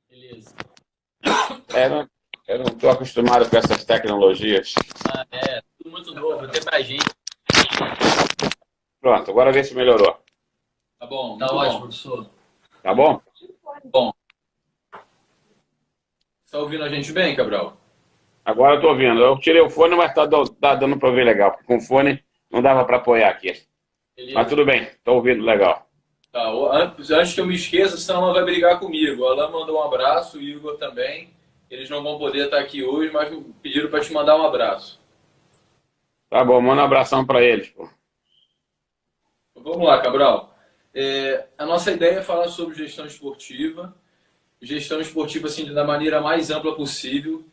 Beleza. Eu não estou acostumado com essas tecnologias. Ah, é. Tudo muito novo, até pra gente. Pronto, agora vê se melhorou. Tá bom, tá ótimo, professor. Tá bom? Bom, tá ouvindo a gente bem, Cabral? Agora eu estou ouvindo. Eu tirei o fone, mas tá dando para ouvir legal. Porque com o fone não dava para apoiar aqui. Mas Beleza. tudo bem, estou ouvindo legal. Tá, antes que eu me esqueça, senão ela vai brigar comigo. A Alan mandou um abraço, o Igor também. Eles não vão poder estar aqui hoje, mas pediram para te mandar um abraço. Tá bom, manda um abração para eles, pô. Vamos lá, Cabral. A nossa ideia é falar sobre gestão esportiva assim da maneira mais ampla possível.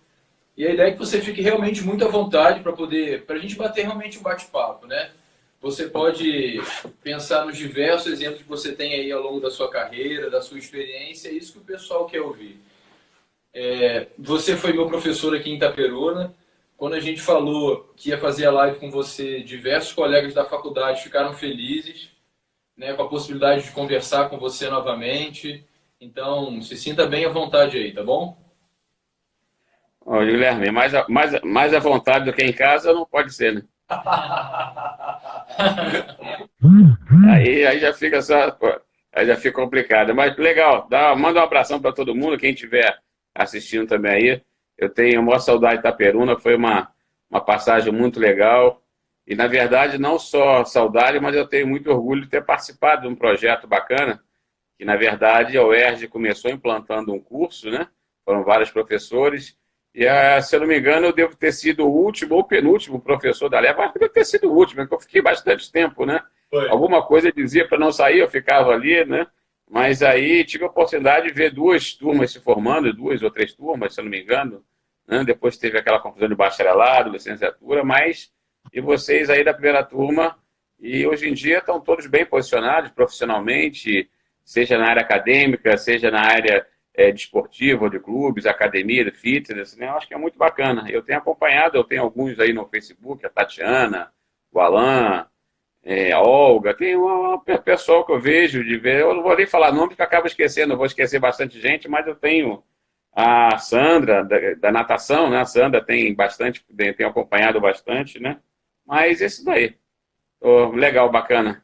E a ideia é que você fique realmente muito à vontade para a gente bater realmente um bate-papo, né? Você pode pensar nos diversos exemplos que você tem aí ao longo da sua carreira, da sua experiência, é isso que o pessoal quer ouvir. Você foi meu professor aqui em Itaperuna. Quando a gente falou que ia fazer a live com você, diversos colegas da faculdade ficaram felizes, né, com a possibilidade de conversar com você novamente. Então, se sinta bem à vontade aí, tá bom? Ô, Guilherme, mais à vontade do que em casa não pode ser, né? Aí já fica só, pô, aí já fica complicado. Mas legal, manda um abração para todo mundo, quem estiver assistindo também aí. Eu tenho a maior saudade de Itaperuna, foi uma passagem muito legal. E, na verdade, não só saudade, mas eu tenho muito orgulho de ter participado de um projeto bacana, que, na verdade, a UERJ começou implantando um curso, né? Foram vários professores, e, se eu não me engano, eu devo ter sido o último ou penúltimo professor da leva, acho que devo ter sido o último, porque eu fiquei bastante tempo, né? Foi. Alguma coisa dizia para não sair, eu ficava ali, né? Mas aí tive a oportunidade de ver duas turmas se formando, duas ou três turmas, se eu não me engano, né? Depois teve aquela confusão de bacharelado, licenciatura, mas e vocês aí da primeira turma, e hoje em dia estão todos bem posicionados profissionalmente, seja na área acadêmica, seja na área desportiva, de clubes, academia, de fitness, né? Eu acho que é muito bacana. Eu tenho acompanhado, eu tenho alguns aí no Facebook, a Tatiana, o Alan, a Olga, tem pessoal que eu vejo de ver, eu não vou nem falar nome porque eu acabo esquecendo, eu vou esquecer bastante gente, mas eu tenho a Sandra, da natação, né? A Sandra tem bastante, tem acompanhado bastante, né? Mas esse daí, legal, bacana.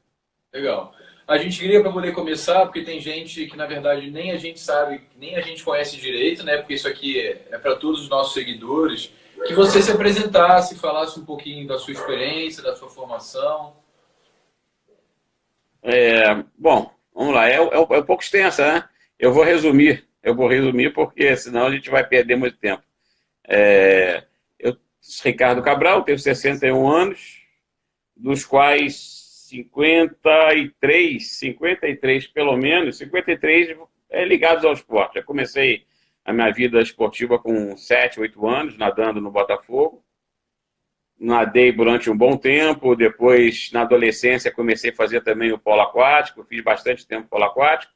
Legal. A gente queria para poder começar, porque tem gente que na verdade nem a gente sabe, nem a gente conhece direito, né? Porque isso aqui é para todos os nossos seguidores. Que você se apresentasse, falasse um pouquinho da sua experiência, da sua formação. Bom, vamos lá, é um pouco extensa, né? Eu vou resumir porque senão a gente vai perder muito tempo. Eu sou Ricardo Cabral, tenho 61 anos, dos quais 53 pelo menos, 53 ligados ao esporte. Eu comecei a minha vida esportiva com 7, 8 anos, nadando no Botafogo. Nadei durante um bom tempo, depois, na adolescência, comecei a fazer também o polo aquático, fiz bastante tempo polo aquático.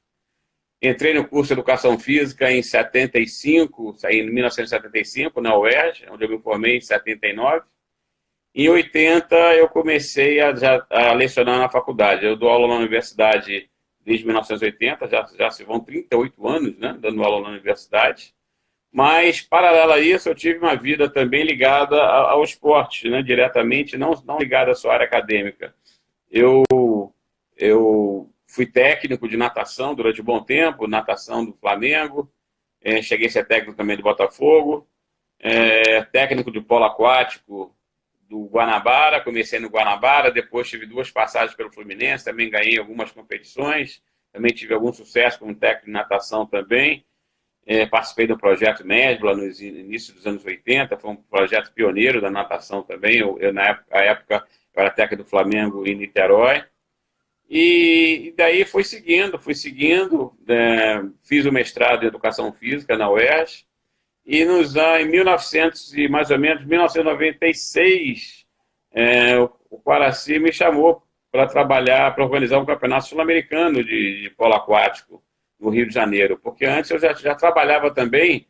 Entrei no curso de Educação Física em 75, saí em 1975, na UERJ, onde eu me formei em 79. Em 80, eu comecei a lecionar na faculdade. Eu dou aula na universidade desde 1980, já se vão 38 anos, né, dando aula na universidade. Mas, paralelo a isso, eu tive uma vida também ligada ao esporte, né, diretamente, não ligada à sua área acadêmica. Eu, eu fui técnico de natação durante um bom tempo, natação do Flamengo, cheguei a ser técnico também do Botafogo, técnico de polo aquático do Guanabara, comecei no Guanabara, depois tive duas passagens pelo Fluminense, também ganhei algumas competições, também tive algum sucesso como técnico de natação também. Participei do projeto Mesbla no início dos anos 80, foi um projeto pioneiro da natação também. Na época, eu era técnico do Flamengo em Niterói. E daí fui seguindo, fiz o mestrado em Educação Física na UERJ, e em 1900 e mais ou menos 1996, o Quaraci me chamou para trabalhar, para organizar um campeonato sul-americano de polo aquático no Rio de Janeiro, porque antes eu já trabalhava também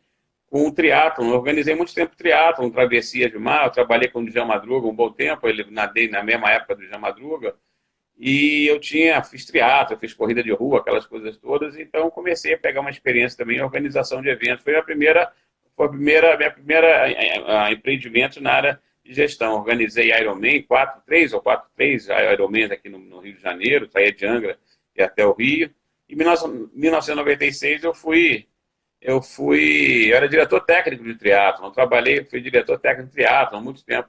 com o triatlon, eu organizei muito tempo triatlon, travessia de mar, eu trabalhei com o Djalma Madruga um bom tempo, ele nadei na mesma época do Djalma Madruga, e fiz triatlo, fiz corrida de rua, aquelas coisas todas, então comecei a pegar uma experiência também em organização de eventos. Minha primeira empreendimento na área de gestão. Organizei Ironman, 3 Ironmans aqui no Rio de Janeiro, saía de Angra e até o Rio. Em 1996 eu era diretor técnico de triatlon, fui diretor técnico de triatlon há muito tempo.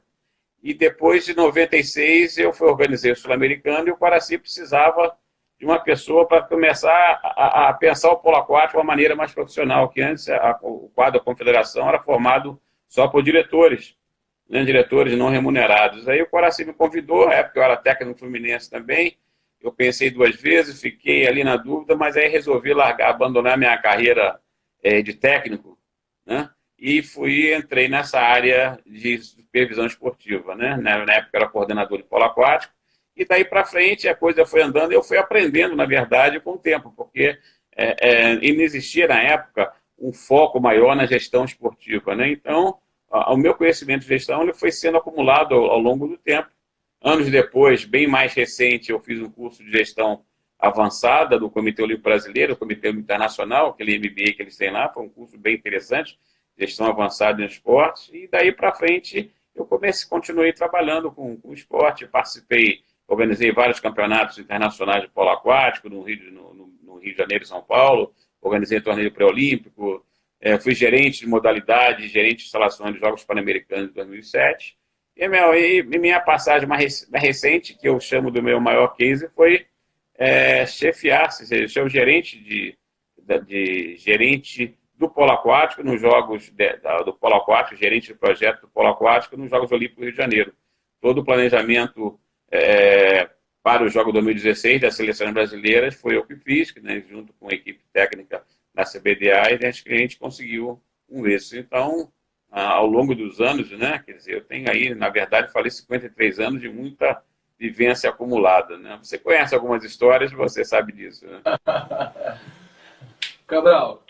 E depois de 96 eu organizei o Sul-Americano e o Quaraci precisava de uma pessoa para começar a pensar o polo aquático de uma maneira mais profissional, que antes o quadro da confederação era formado só por diretores, né, diretores não remunerados. Aí o Quaraci me convidou, na época eu era técnico fluminense também, eu pensei 2 vezes, fiquei ali na dúvida, mas aí resolvi abandonar minha carreira de técnico, né? E entrei nessa área de supervisão esportiva, né? Na época eu era coordenador de polo aquático, e daí para frente a coisa foi andando e eu fui aprendendo, na verdade, com o tempo, porque não existia na época um foco maior na gestão esportiva, né? Então, o meu conhecimento de gestão ele foi sendo acumulado ao longo do tempo. Anos depois, bem mais recente, eu fiz um curso de gestão avançada do Comitê Olímpico Brasileiro, o Comitê Olímpico Internacional, aquele MBA que eles têm lá, foi um curso bem interessante, gestão avançada em esportes, e daí para frente eu continuei trabalhando com esporte, organizei vários campeonatos internacionais de polo aquático no Rio de Janeiro e São Paulo, organizei torneio pré-olímpico, fui gerente de modalidade, gerente de instalações de Jogos Pan-Americanos de 2007, e minha passagem mais recente, que eu chamo do meu maior case, foi chefiar, ser o gerente gerente do polo aquático nos Jogos do polo aquático, gerente de projeto do polo aquático nos Jogos Olímpicos do Rio de Janeiro. Todo o planejamento para o Jogo 2016 das seleções brasileiras foi eu que fiz, né, junto com a equipe técnica da CBDA, e a gente conseguiu um êxito. Então, ao longo dos anos, né, quer dizer, eu tenho aí, na verdade, falei 53 anos de muita vivência acumulada, né? Você conhece algumas histórias, você sabe disso, né? Cabral,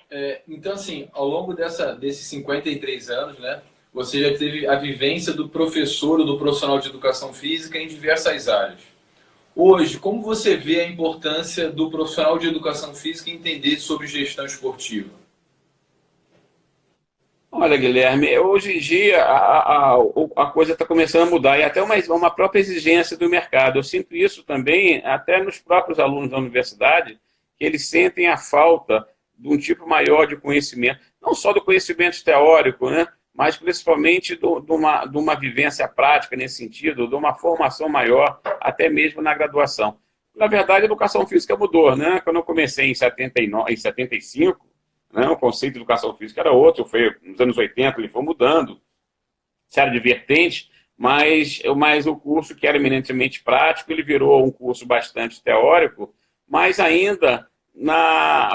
então assim, ao longo desses 53 anos, né, você já teve a vivência do professor ou do profissional de educação física em diversas áreas. Hoje, como você vê a importância do profissional de educação física entender sobre gestão esportiva? Olha, Guilherme, hoje em dia a coisa está começando a mudar e até uma própria exigência do mercado. Eu sinto isso também até nos próprios alunos da universidade, que eles sentem a falta de um tipo maior de conhecimento, não só do conhecimento teórico, né, mas principalmente de uma vivência prática nesse sentido, de uma formação maior, até mesmo na graduação. Na verdade, a educação física mudou, né? Quando eu comecei em 75, né, o conceito de educação física era outro, nos anos 80 ele foi mudando, série de vertentes, mas o curso que era eminentemente prático, ele virou um curso bastante teórico, mas ainda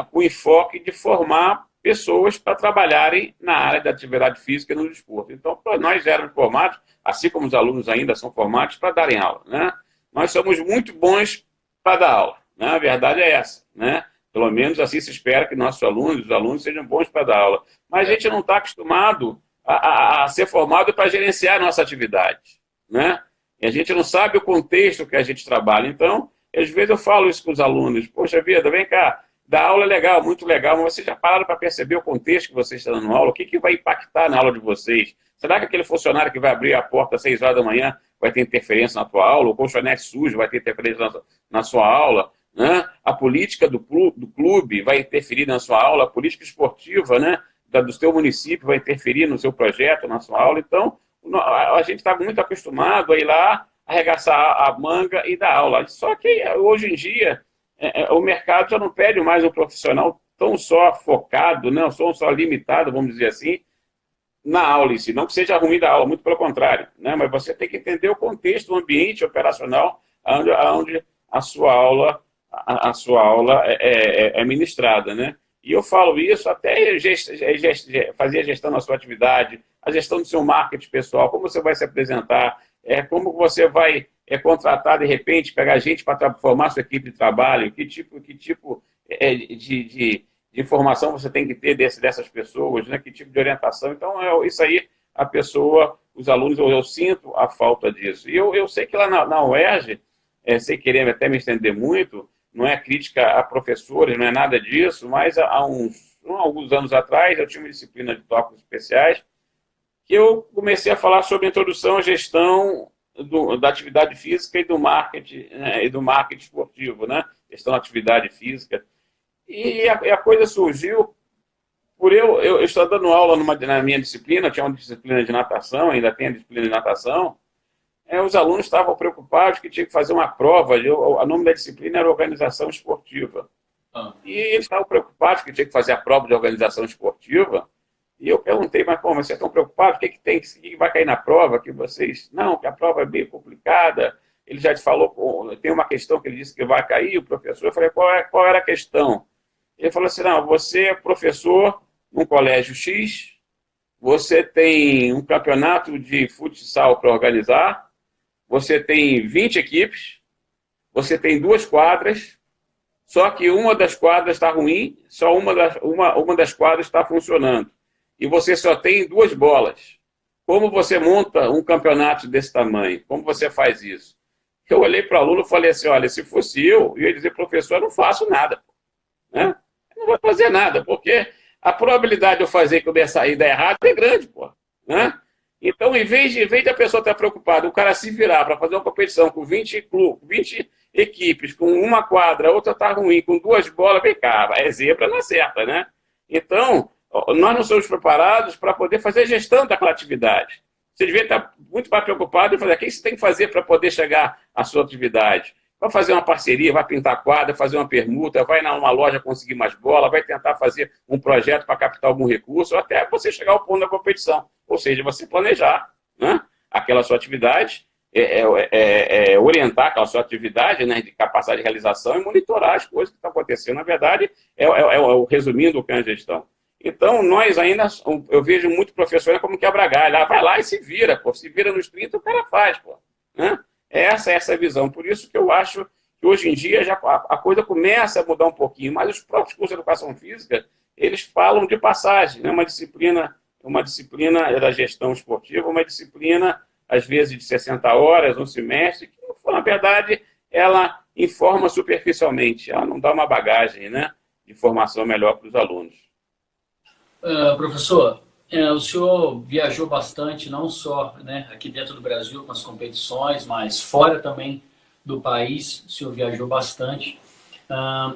com enfoque de formar pessoas para trabalharem na área da atividade física e no desporto. Então, nós éramos formados, assim como os alunos ainda são formados, para darem aula, né? Nós somos muito bons para dar aula, né? A verdade é essa, né? Pelo menos assim se espera que os alunos sejam bons para dar aula. Mas a gente não está acostumado a ser formado para gerenciar a nossa atividade, né? E a gente não sabe o contexto que a gente trabalha. Então, às vezes eu falo isso com os alunos. Poxa vida, vem cá, dar aula é legal, muito legal, mas vocês já pararam para perceber o contexto que vocês estão dando aula? O que vai impactar na aula de vocês? Será que aquele funcionário que vai abrir a porta às 6 horas da manhã vai ter interferência na tua aula? O colchonete sujo vai ter interferência na sua aula? Né? A política do clube vai interferir na sua aula, a política esportiva, né, do seu município vai interferir no seu projeto, na sua aula. Então, a gente está muito acostumado a ir lá, arregaçar a manga e dar aula. Só que, hoje em dia, o mercado já não pede mais um profissional tão só focado, não só limitado, vamos dizer assim, na aula em si. Não que seja ruim da aula, muito pelo contrário, né? Mas você tem que entender o contexto, o ambiente operacional onde a sua aula é ministrada, né? E eu falo isso até fazer a gestão da sua atividade, a gestão do seu marketing pessoal, como você vai se apresentar, como você vai contratar, de repente, pegar gente para formar sua equipe de trabalho, que tipo de informação você tem que ter dessas pessoas, né? Que tipo de orientação. Então, isso aí, os alunos, eu sinto a falta disso. E eu sei que lá na UERJ, sem querer até me estender muito, não é crítica a professores, não é nada disso, mas alguns anos atrás eu tinha uma disciplina de tópicos especiais que eu comecei a falar sobre a introdução à gestão da atividade física e do marketing, né, e do marketing esportivo, né? Gestão da atividade física. E a coisa surgiu por eu estou dando aula na minha disciplina, eu tinha uma disciplina de natação, ainda tenho a disciplina de natação, os alunos estavam preocupados que tinha que fazer uma prova, o nome da disciplina era Organização Esportiva. E eles estavam preocupados que tinha que fazer a prova de organização esportiva, e eu perguntei, mas como vocês estão preocupados? O que que vai cair na prova? Que vocês... Não, que a prova é bem complicada, ele já te falou, tem uma questão que ele disse que vai cair, o professor, eu falei, qual era a questão? Ele falou assim, não, você é professor num colégio X, você tem um campeonato de futsal para organizar, você tem 20 equipes, você tem 2 quadras, só que uma das quadras está ruim, só uma das quadras está funcionando. E você só tem 2 bolas. Como você monta um campeonato desse tamanho? Como você faz isso? Eu olhei para o aluno e falei assim, olha, se fosse eu ia dizer, professor, eu não faço nada. Né? Eu não vou fazer nada, porque a probabilidade de eu fazer começar e dar errado é grande, pô. Né? Então, em vez de a pessoa estar preocupada, o cara se virar para fazer uma competição com 20 equipes, com uma quadra, a outra está ruim, com 2 bolas, vem cá, é zebra, não acerta, né? Então, nós não somos preparados para poder fazer gestão daquela atividade. Você devia estar muito mais preocupado em fazer o que você tem que fazer para poder chegar à sua atividade. Vai fazer uma parceria, vai pintar quadra, fazer uma permuta, vai numa loja conseguir mais bola, vai tentar fazer um projeto para captar algum recurso, até você chegar ao ponto da competição. Ou seja, você planejar, né, aquela sua atividade, orientar aquela sua atividade, né, de capacidade de realização e monitorar as coisas que estão acontecendo. Na verdade, o resumindo o que é a gestão. Então, nós ainda, eu vejo muito professor como quebra galho. Vai lá e se vira, pô. Se vira nos 30, o cara faz, pô. Né? Essa é a visão. Por isso que eu acho que hoje em dia já a coisa começa a mudar um pouquinho. Mas os próprios cursos de educação física, eles falam de passagem. Né? Uma disciplina da gestão esportiva, uma disciplina, às vezes, de 60 horas, um semestre, que, na verdade, ela informa superficialmente. Ela não dá uma bagagem, né, de formação melhor para os alunos. Professor, o senhor viajou bastante, não só, né, aqui dentro do Brasil com as competições, mas fora também do país, o senhor viajou bastante.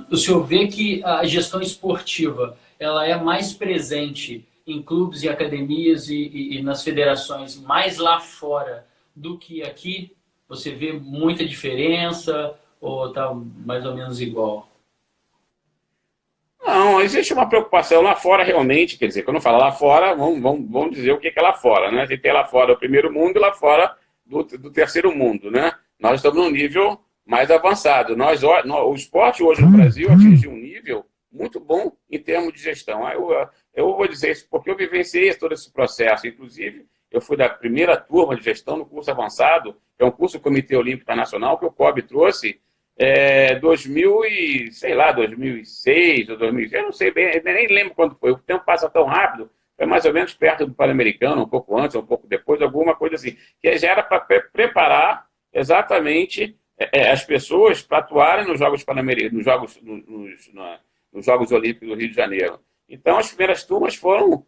O senhor vê que a gestão esportiva ela é mais presente em clubes e academias e nas federações mais lá fora do que aqui? Você vê muita diferença ou está mais ou menos igual? Não, existe uma preocupação lá fora realmente, quer dizer, quando eu falo lá fora, vamos dizer o que é lá fora, né? A gente tem lá fora o primeiro mundo e lá fora do terceiro mundo, né? Nós estamos num nível mais avançado. O esporte hoje no Brasil atingiu um nível muito bom em termos de gestão. Eu vou dizer isso porque eu vivenciei todo esse processo. Inclusive, eu fui da primeira turma de gestão no curso avançado, que é um curso do Comitê Olímpico Internacional que o COB trouxe 2006 ou 2006, eu não sei bem, nem lembro quando foi, o tempo passa tão rápido, foi mais ou menos perto do Pan-Americano, um pouco antes, um pouco depois, alguma coisa assim, que já era para preparar exatamente as pessoas para atuarem nos Jogos Pan-Americanos, nos Jogos Olímpicos do Rio de Janeiro. Então, as primeiras turmas foram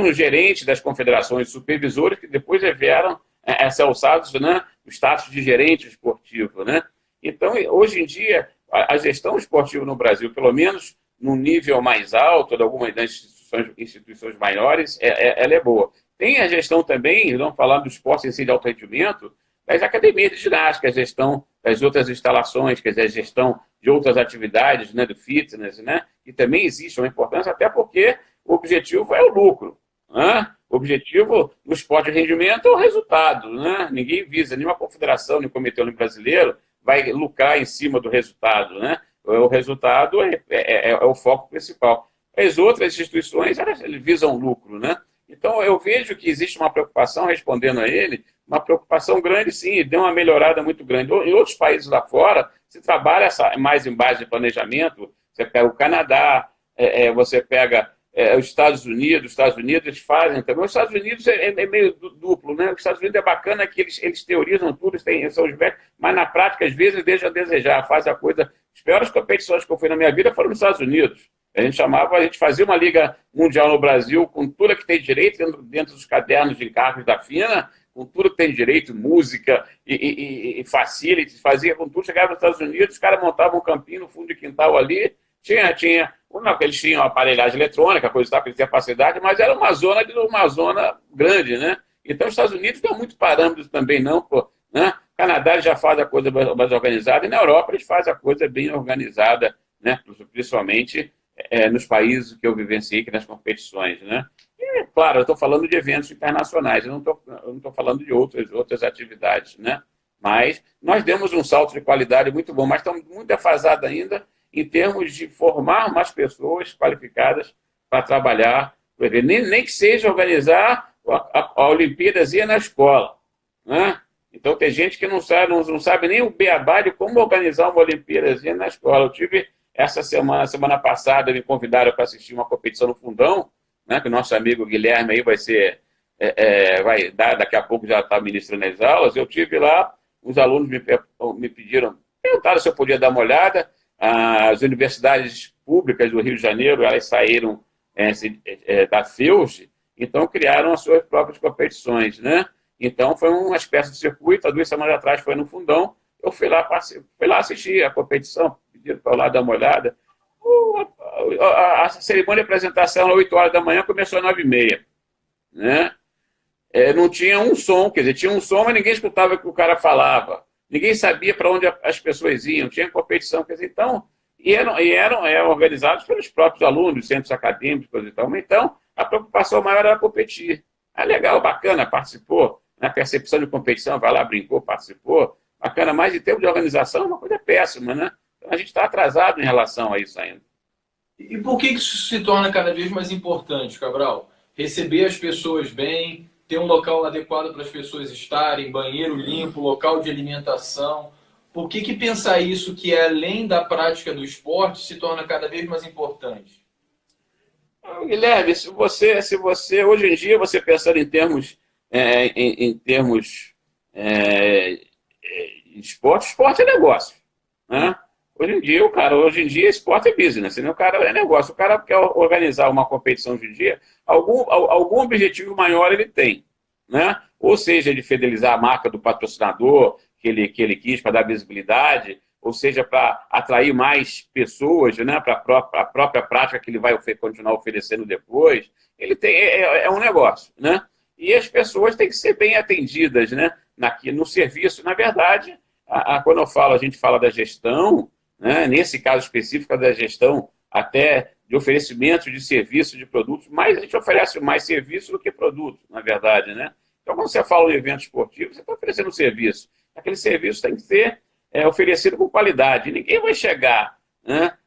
os gerentes das confederações, supervisores, que depois vieram a ser alçados, né, o status de gerente esportivo, né? Então, hoje em dia, a gestão esportiva no Brasil, pelo menos no nível mais alto, de algumas das instituições maiores, ela é boa. Tem a gestão também, vamos falar do esporte em si de alto rendimento, das academias de ginástica, a gestão das outras instalações, quer dizer, a gestão de outras atividades, né, do fitness, né, que também existe uma importância, até porque o objetivo é o lucro. Né? O objetivo do esporte de rendimento é o resultado. Né? Ninguém visa, nenhuma confederação, nem Comitê Olímpico Brasileiro vai lucrar em cima do resultado, né? O resultado é o foco principal. As outras instituições, elas visam lucro, né? Então, eu vejo que existe uma preocupação, respondendo a ele, uma preocupação grande, sim, deu uma melhorada muito grande. Em outros países lá fora, se trabalha mais em base de planejamento, você pega o Canadá, você pega os Estados Unidos eles fazem também. Os Estados Unidos é meio duplo, né? Os Estados Unidos é bacana que eles teorizam tudo, são os velhos, mas na prática, às vezes, deixam a desejar, fazem a coisa. As piores competições que eu fui na minha vida foram nos Estados Unidos. A gente fazia uma liga mundial no Brasil com tudo que tem direito, dentro dos cadernos de encargos da FINA, com tudo que tem direito, música e facilities, fazia com tudo. Chegava nos Estados Unidos, os caras montavam um campinho no fundo de quintal ali, eles tinham aparelhagem eletrônica, coisa e tal, que eles tinham capacidade, mas era uma zona grande, né? Então, os Estados Unidos não muito parâmetros também, não, pô, né? O Canadá já faz a coisa mais organizada, e na Europa eles fazem a coisa bem organizada, né? Principalmente nos países que eu vivenciei, que nas competições, né? E, claro, eu estou falando de eventos internacionais, eu não estou falando de outras atividades, né? Mas nós demos um salto de qualidade muito bom, mas estamos muito defasados ainda em termos de formar mais pessoas qualificadas para trabalhar, nem que seja organizar a Olimpíadazinha na escola, né? Então tem gente que não sabe nem o beabá de como organizar uma Olimpíadazinha na escola. Eu tive essa semana passada, me convidaram para assistir uma competição no Fundão, né, que o nosso amigo Guilherme aí vai dar, daqui a pouco já está ministrando as aulas. Eu tive lá, os alunos me perguntaram se eu podia dar uma olhada. As universidades públicas do Rio de Janeiro, elas saíram da FEUJ, então criaram as suas próprias competições, né? Então foi uma espécie de circuito. Há 2 semanas atrás foi no Fundão, eu fui lá assistir a competição, pediram para eu lá dar uma olhada. A cerimônia de apresentação às 8 horas da manhã começou às 9h30, né? Não tinha um som, quer dizer, tinha um som, mas ninguém escutava o que o cara falava. Ninguém sabia para onde as pessoas iam, tinha competição, quer dizer, então, eram organizados pelos próprios alunos, centros acadêmicos e tal. Então, a preocupação maior era competir. Legal, bacana, participou, na percepção de competição, vai lá, brincou, participou, bacana, mas em termos de organização é uma coisa péssima, né? Então, a gente está atrasado em relação a isso ainda. E por que isso se torna cada vez mais importante, Cabral? Receber as pessoas bem, ter um local adequado para as pessoas estarem, banheiro limpo, local de alimentação. Por que pensar isso, que é além da prática do esporte, se torna cada vez mais importante? Guilherme, se você hoje em dia, você pensando em termos de esporte é negócio, né? Hoje em dia esporte é business, né? O cara é negócio. O cara quer organizar uma competição hoje em dia, algum objetivo maior ele tem, né? Ou seja, de fidelizar a marca do patrocinador que ele quis para dar visibilidade, ou seja, para atrair mais pessoas, né, para a própria prática que ele vai continuar oferecendo depois. É um negócio, né? E as pessoas têm que ser bem atendidas, né, no serviço. Na verdade, quando a gente fala da gestão, né, nesse caso específico da gestão até de oferecimento de serviços, de produtos, mas a gente oferece mais serviço do que produto, na verdade, né? Então, quando você fala em evento esportivo, você está oferecendo um serviço. Aquele serviço tem que ser oferecido com qualidade. Ninguém vai chegar, né,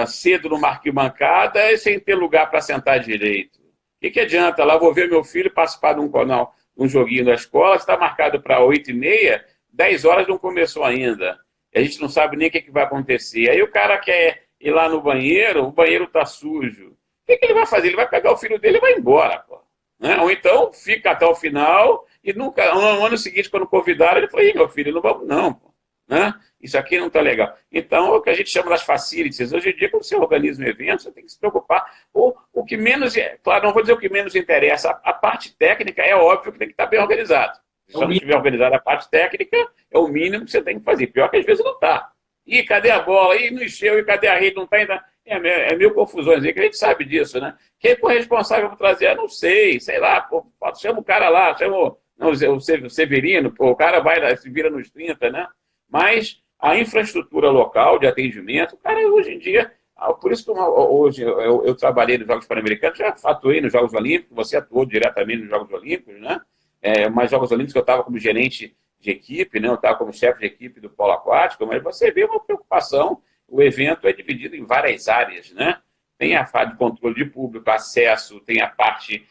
cedo numa arquibancada sem ter lugar para sentar direito. O que adianta? Lá vou ver meu filho participar de um joguinho da escola, está marcado para 8h30, 10 horas não começou ainda. A gente não sabe nem o que vai acontecer. Aí o cara quer ir lá no banheiro, o banheiro está sujo. O que ele vai fazer? Ele vai pegar o filho dele e vai embora, pô. Né? Ou então fica até o final e nunca, no ano seguinte, quando convidaram, ele falou: meu filho, não vamos não, pô. Né? Isso aqui não está legal. Então, é o que a gente chama das facilities. Hoje em dia, quando você organiza um evento, você tem que se preocupar. O que menos, claro, não vou dizer o que menos interessa, a parte técnica é óbvio que tem que estar bem organizado. Se não estiver organizada a parte técnica, é o mínimo que você tem que fazer. Pior que às vezes não está. Ih, cadê a bola? Ih, não encheu. E cadê a rede? Não está ainda. É mil confusões aí, que a gente sabe disso, né? Quem foi responsável por trazer? Eu não sei lá. Pô, chama o cara lá, chama o Severino, pô, o cara vai lá, se vira nos 30, né? Mas a infraestrutura local de atendimento, cara, hoje em dia, por isso que hoje eu trabalhei nos Jogos Pan-Americanos, já atuei nos Jogos Olímpicos, você atuou diretamente nos Jogos Olímpicos, né? Mas Jogos Olímpicos eu estava como gerente de equipe, né? Eu estava como chefe de equipe do polo aquático, mas você vê uma preocupação, o evento é dividido em várias áreas, né? Tem a parte de controle de público, acesso, tem a parte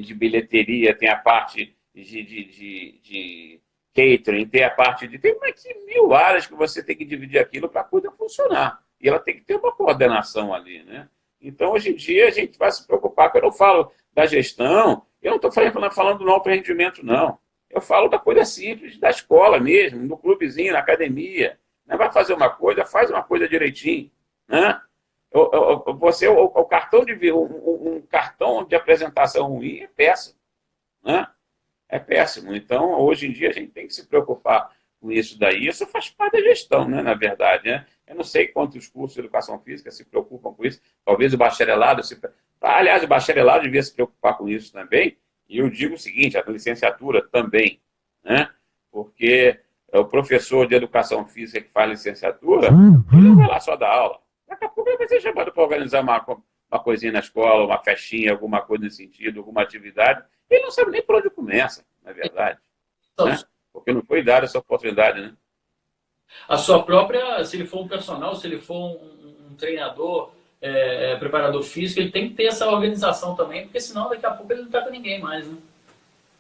de bilheteria, tem a parte de catering, tem a parte de... Tem mais de 1000 áreas que você tem que dividir aquilo para a coisa funcionar. E ela tem que ter uma coordenação ali, né? Então, hoje em dia, a gente vai se preocupar. Quando eu falo da gestão, eu não estou falando do alto rendimento, não. Eu falo da coisa simples, da escola mesmo, no clubezinho, na academia. Né? Vai fazer uma coisa, faz uma coisa direitinho. Né? O cartão um cartão de apresentação ruim é péssimo. Né? É péssimo. Então, hoje em dia, a gente tem que se preocupar com isso daí. Isso faz parte da gestão, né, na verdade. Né? Eu não sei quantos cursos de educação física se preocupam com isso. Talvez o bacharelado... Aliás, o bacharelado devia se preocupar com isso também. E eu digo o seguinte, a licenciatura também. Né? Porque o professor de educação física que faz licenciatura, ele não vai lá só dar aula. Daqui a pouco ele vai ser chamado para organizar uma coisinha na escola, uma festinha, alguma coisa nesse sentido, alguma atividade. Ele não sabe nem por onde começa, na verdade. Né? Porque não foi dada essa oportunidade, né? A sua própria, se ele for um personal, se ele for um treinador, preparador físico, ele tem que ter essa organização também, porque senão daqui a pouco ele não está com ninguém mais, né?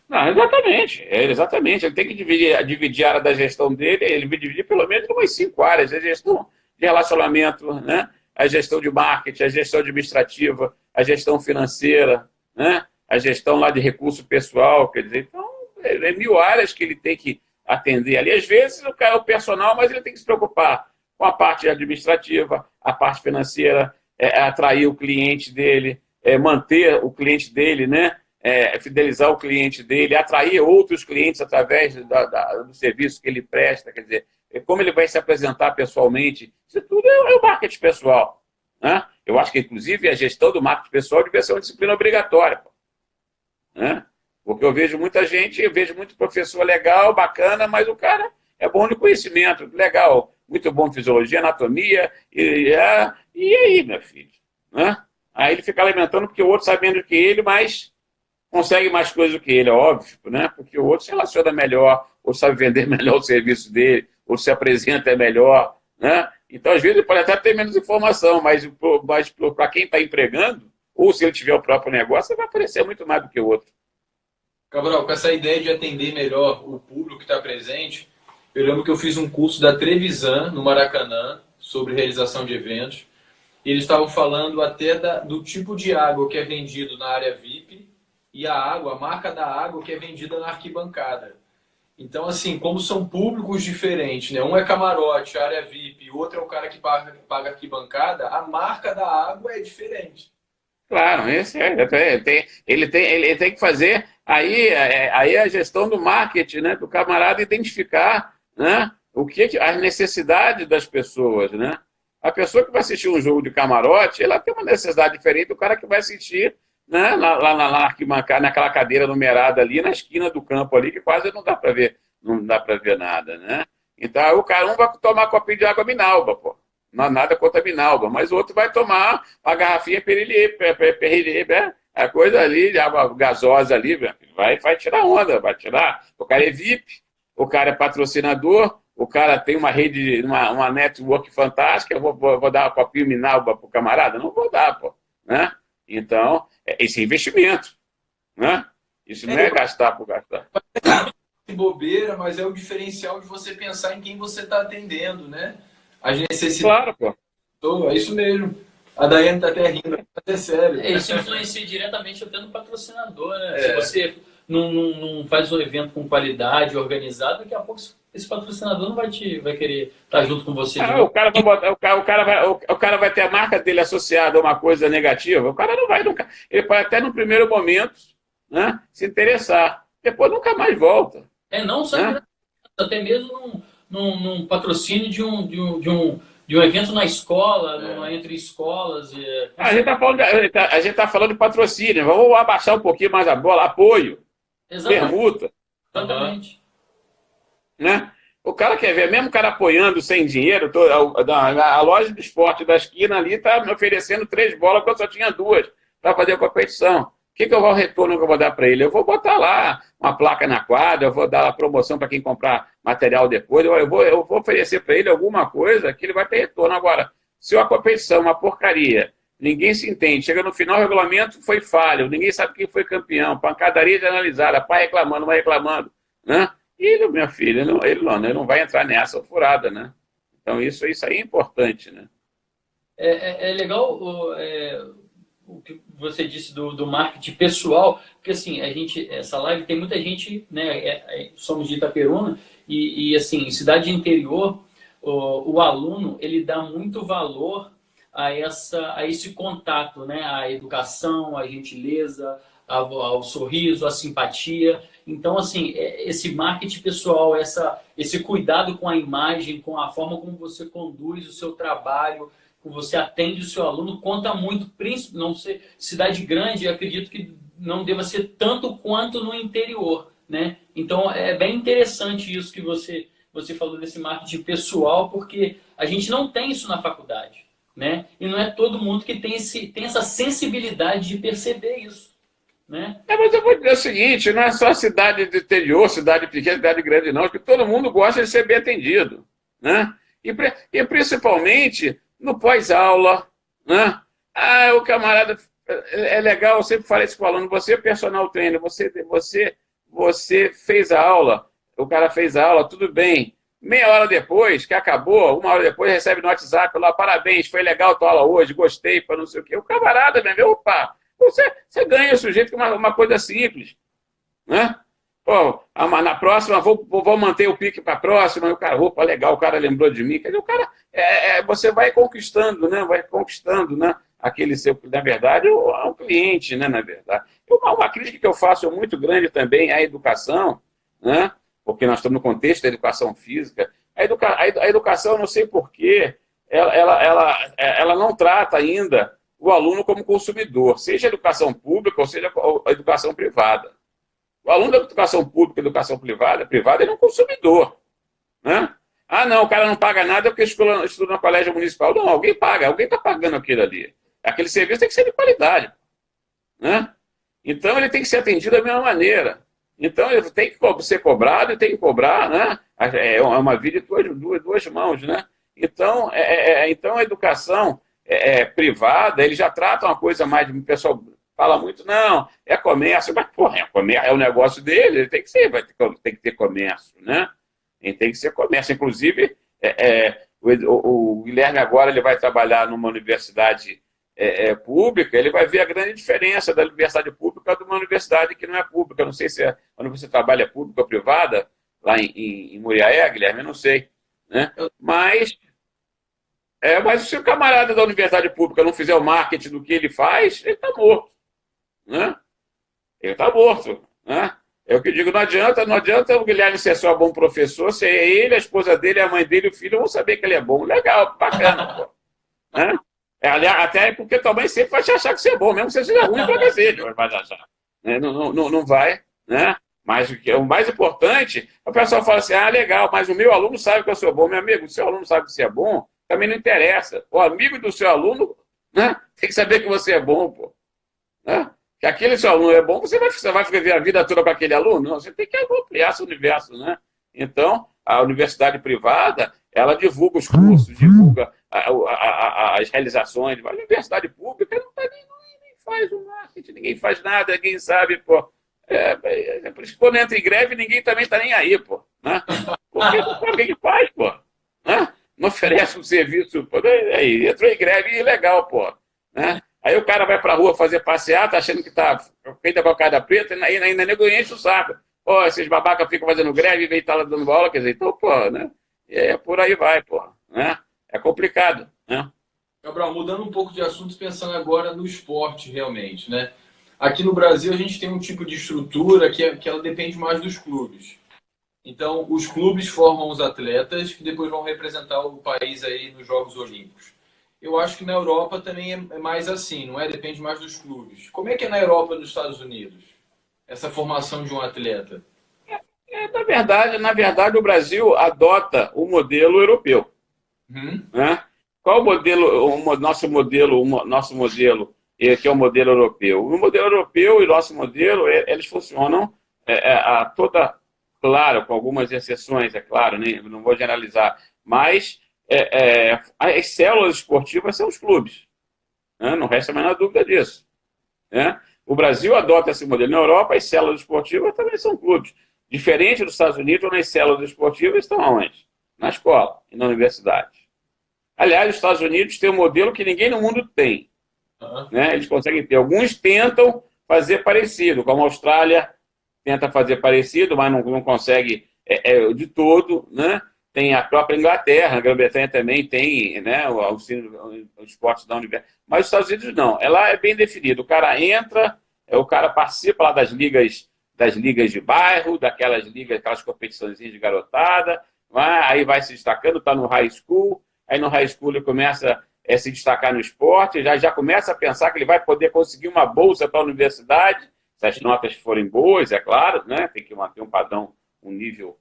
Não, exatamente. Exatamente. Ele tem que dividir a área da gestão dele, ele vai dividir pelo menos em umas 5 áreas. A gestão de relacionamento, né? A gestão de marketing, a gestão administrativa, a gestão financeira, né? A gestão lá de recurso pessoal, quer dizer, então, é 1000 áreas que ele tem que atender ali. Às vezes, o cara é o personal, mas ele tem que se preocupar com a parte administrativa, a parte financeira, atrair o cliente dele, manter o cliente dele, né? Fidelizar o cliente dele, atrair outros clientes através do serviço que ele presta, quer dizer, como ele vai se apresentar pessoalmente, isso tudo é o marketing pessoal. Né? Eu acho que, inclusive, a gestão do marketing pessoal devia ser uma disciplina obrigatória. Pô. Né? Porque eu vejo muita gente, eu vejo muito professor legal, bacana, mas o cara é bom de conhecimento, legal, muito bom de fisiologia, anatomia, e aí, meu filho? Né? Aí ele fica lamentando porque o outro sabe menos que ele, mas consegue mais coisas do que ele, é óbvio, né? Porque o outro se relaciona melhor, ou sabe vender melhor o serviço dele, ou se apresenta melhor, né? Então, às vezes, ele pode até ter menos informação, mas para quem está empregando, ou se ele tiver o próprio negócio, ele vai aparecer muito mais do que o outro. Cabral, com essa ideia de atender melhor o público que está presente, eu lembro que eu fiz um curso da Trevisan, no Maracanã, sobre realização de eventos, e eles estavam falando até do tipo de água que é vendido na área VIP, e a marca da água que é vendida na arquibancada. Então, assim, como são públicos diferentes, né? Um é camarote, área VIP, o outro é o cara que paga arquibancada, a marca da água é diferente. Claro, ele tem que fazer aí a gestão do marketing, né? Do camarada identificar, né? As necessidades das pessoas, né? A pessoa que vai assistir um jogo de camarote, ela tem uma necessidade diferente do cara que vai assistir, né, lá na arquibancada, naquela cadeira numerada ali, na esquina do campo ali, que quase não dá para ver nada, né? Então, o cara um vai tomar copinho de água Minalba, pô. Não há nada contra a Minalba, mas o outro vai tomar uma garrafinha Perrier, a coisa ali, de água gasosa ali, vai tirar onda, vai tirar. O cara é VIP, o cara é patrocinador, o cara tem uma rede, uma network fantástica, eu vou dar uma copinha Minalba pro camarada? Não vou dar, pô. Né? Então, esse é investimento. Né? Isso não é gastar por gastar. Bobeira, mas é o diferencial de você pensar em quem você está atendendo, né? As necessidades. Claro, pô. É isso mesmo. A Daiane está até rindo, é sério. Isso influencia diretamente até no patrocinador, né? Se você não faz um evento com qualidade, organizado, daqui a pouco esse patrocinador não vai querer estar junto com você. O cara vai ter a marca dele associada a uma coisa negativa, o cara não vai nunca. Ele pode até no primeiro momento, né, se interessar. Depois nunca mais volta. Não só até mesmo num patrocínio de um evento na escola, entre escolas. A gente está falando de patrocínio. Vamos abaixar um pouquinho mais a bola. Apoio. Exatamente. Permuta. Exatamente. Né? O cara quer ver, mesmo o cara apoiando sem dinheiro, a loja de esporte da esquina ali está me oferecendo 3 bolas, porque eu só tinha 2 para fazer a competição. O que é o retorno que eu vou dar para ele? Eu vou botar lá uma placa na quadra, eu vou dar a promoção para quem comprar material depois, eu vou oferecer para ele alguma coisa que ele vai ter retorno. Agora, se a competição é uma porcaria, ninguém se entende, chega no final, o regulamento foi falho, ninguém sabe quem foi campeão, pancadaria generalizada, pai reclamando, mãe reclamando, né? E ele, minha filha, ele não vai entrar nessa furada, né? Então, isso aí é importante, né? É legal o que você disse do marketing pessoal, porque assim, essa live tem muita gente, né? Somos de Itaperuna, e assim, em cidade interior, o aluno ele dá muito valor a esse contato, né? A educação, a gentileza, ao sorriso, a simpatia. Então, assim, esse marketing pessoal, esse cuidado com a imagem, com a forma como você conduz o seu trabalho, como você atende o seu aluno, conta muito, principalmente não ser cidade grande, eu acredito que não deva ser tanto quanto no interior, né? Então, é bem interessante isso que você falou desse marketing pessoal, porque a gente não tem isso na faculdade, né? E não é todo mundo que tem essa sensibilidade de perceber isso, né? Mas eu vou dizer o seguinte, não é só cidade de interior, cidade pequena, cidade grande, não, que todo mundo gosta de ser bem atendido, né? E principalmente no pós-aula, né? Ah, o camarada, é legal, eu sempre falei isso com o aluno, você é personal trainer, você fez a aula, o cara fez a aula, tudo bem. Meia hora depois, que acabou, uma hora depois, recebe no WhatsApp lá, parabéns, foi legal a tua aula hoje, gostei, para não sei o quê. O camarada, meu, opa, você ganha o sujeito com uma coisa simples, né? Pô, na próxima, vou manter o pique para a próxima, e o cara, opa, legal, o cara lembrou de mim. Quer dizer, o cara, você vai conquistando, né? Vai conquistando, né? Aquele seu, na verdade, é um cliente, né? Na verdade. Uma crítica que eu faço muito grande também à educação, né? Porque nós estamos no contexto da educação física. A educação, não sei porquê, ela não trata ainda o aluno como consumidor, seja a educação pública ou seja a educação privada. O aluno da educação pública e educação privada, ele é um consumidor, né? Ah, não, o cara não paga nada porque estuda no colégio municipal. Não, alguém paga, alguém está pagando aquilo ali. Aquele serviço tem que ser de qualidade, né? Então, ele tem que ser atendido da mesma maneira. Então, ele tem que ser cobrado e tem que cobrar, né? É uma vida de duas mãos, né? Então, então a educação privada, ele já trata uma coisa mais... O pessoal fala muito, não, é comércio. Mas, porra, é o negócio dele, ele tem que ser, tem que ter comércio, né? Ele tem que ser comércio. Inclusive, o Guilherme agora ele vai trabalhar numa universidade pública, ele vai ver a grande diferença da universidade pública de uma universidade que não é pública. Eu não sei se onde você trabalha é pública ou privada, lá em Muriaé, Guilherme, eu não sei, né? Mas se o camarada da universidade pública não fizer o marketing do que ele faz, ele está morto, né? Ele está morto, né? É o que eu digo, não adianta o Guilherme ser só bom professor, se ele, a esposa dele, a mãe dele e o filho vão saber que ele é bom. Legal, bacana, pô. Né? Até porque tua mãe sempre vai te achar que você é bom, mesmo que você seja ruim para cacete, vai te achar. Né? Não vai, né? Mas o mais importante, o pessoal fala assim, legal, mas o meu aluno sabe que eu sou bom. Meu amigo, o seu aluno sabe que você é bom, também não interessa. O amigo do seu aluno, né, tem que saber que você é bom, pô. Né? Que aquele seu aluno é bom, você vai viver a vida toda com aquele aluno? Não, você tem que ampliar seu universo, né? Então, a universidade privada, ela divulga os cursos, divulga as realizações. A universidade pública nem faz o marketing, ninguém faz nada, ninguém sabe, pô. Por isso que quando entra em greve, ninguém também está nem aí, pô. Né? Porque não sabe o que faz, pô. Né? Não oferece um serviço, pô. Aí, entrou em greve e legal, pô. Né? Aí o cara vai pra rua fazer passeata, achando que tá feita com a cara preta, e ainda nego enche o saco. Pô, esses babacas ficam fazendo greve e vem estar lá dando aula, quer dizer, então, pô, né? Por aí vai, pô. Né? É complicado, né? Cabral, mudando um pouco de assunto, pensando agora no esporte, realmente, né? Aqui no Brasil, a gente tem um tipo de estrutura que ela depende mais dos clubes. Então, os clubes formam os atletas que depois vão representar o país aí nos Jogos Olímpicos. Eu acho que na Europa também é mais assim, não é? Depende mais dos clubes. Como é que é na Europa e nos Estados Unidos? Essa formação de um atleta? Na verdade, o Brasil adota o modelo europeu. Né? Qual o modelo, nosso modelo, que é o modelo europeu? O modelo europeu e o nosso modelo, eles funcionam claro, com algumas exceções, é claro, não vou generalizar, mas as células esportivas são os clubes. Né? Não resta a menor dúvida disso. Né? O Brasil adota esse modelo. Na Europa, as células esportivas também são clubes. Diferente dos Estados Unidos, onde as células esportivas estão onde? Na escola e na universidade. Aliás, os Estados Unidos têm um modelo que ninguém no mundo tem. Né? Eles conseguem ter. Alguns tentam fazer parecido, como a Austrália tenta fazer parecido, mas não consegue de todo, né? Tem a própria Inglaterra, a Grã-Bretanha também tem, né, o esporte da universidade. Mas os Estados Unidos não. Ela é bem definido. O cara entra, o cara participa lá das ligas de bairro, daquelas ligas, aquelas competições de garotada, aí vai se destacando, está no high school, aí no high school ele começa a se destacar no esporte, já começa a pensar que ele vai poder conseguir uma bolsa para a universidade, se as notas forem boas, é claro, né? Tem que manter um padrão, um nível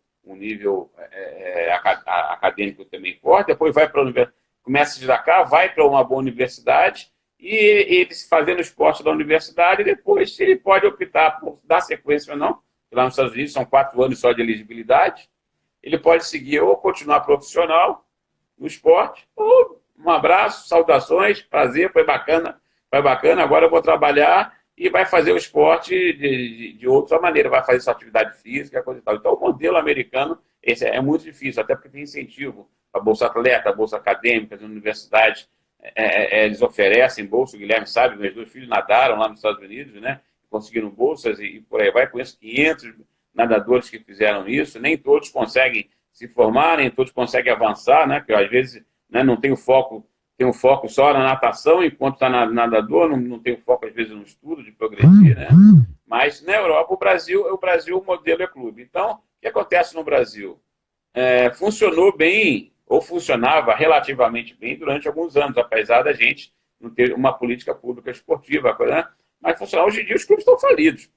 acadêmico também forte, depois vai para a universidade, começa a se destacar, vai para uma boa universidade, e ele fazendo o esporte da universidade, depois ele pode optar por dar sequência ou não, lá nos Estados Unidos são 4 anos só de elegibilidade, ele pode seguir ou continuar profissional no esporte, ou um abraço, saudações, prazer, foi bacana, agora eu vou trabalhar e vai fazer o esporte de outra maneira, vai fazer sua atividade física, coisa e tal. Então, o modelo americano esse é muito difícil, até porque tem incentivo, a Bolsa Atleta, a Bolsa Acadêmica, as universidades, eles oferecem bolsa, o Guilherme sabe, meus 2 filhos nadaram lá nos Estados Unidos, né, conseguiram bolsas e por aí vai, conheço 500 nadadores que fizeram isso, nem todos conseguem se formar, nem todos conseguem avançar, né, porque às vezes, né, não tem um foco só na natação, enquanto está nadador, não tem um foco, às vezes, no estudo de progredir, né? Mas na Europa, o Brasil, o modelo é clube. Então, o que acontece no Brasil? Funcionou bem, ou funcionava relativamente bem durante alguns anos, apesar da gente não ter uma política pública esportiva, né? Mas funcionava. Hoje em dia, os clubes estão falidos,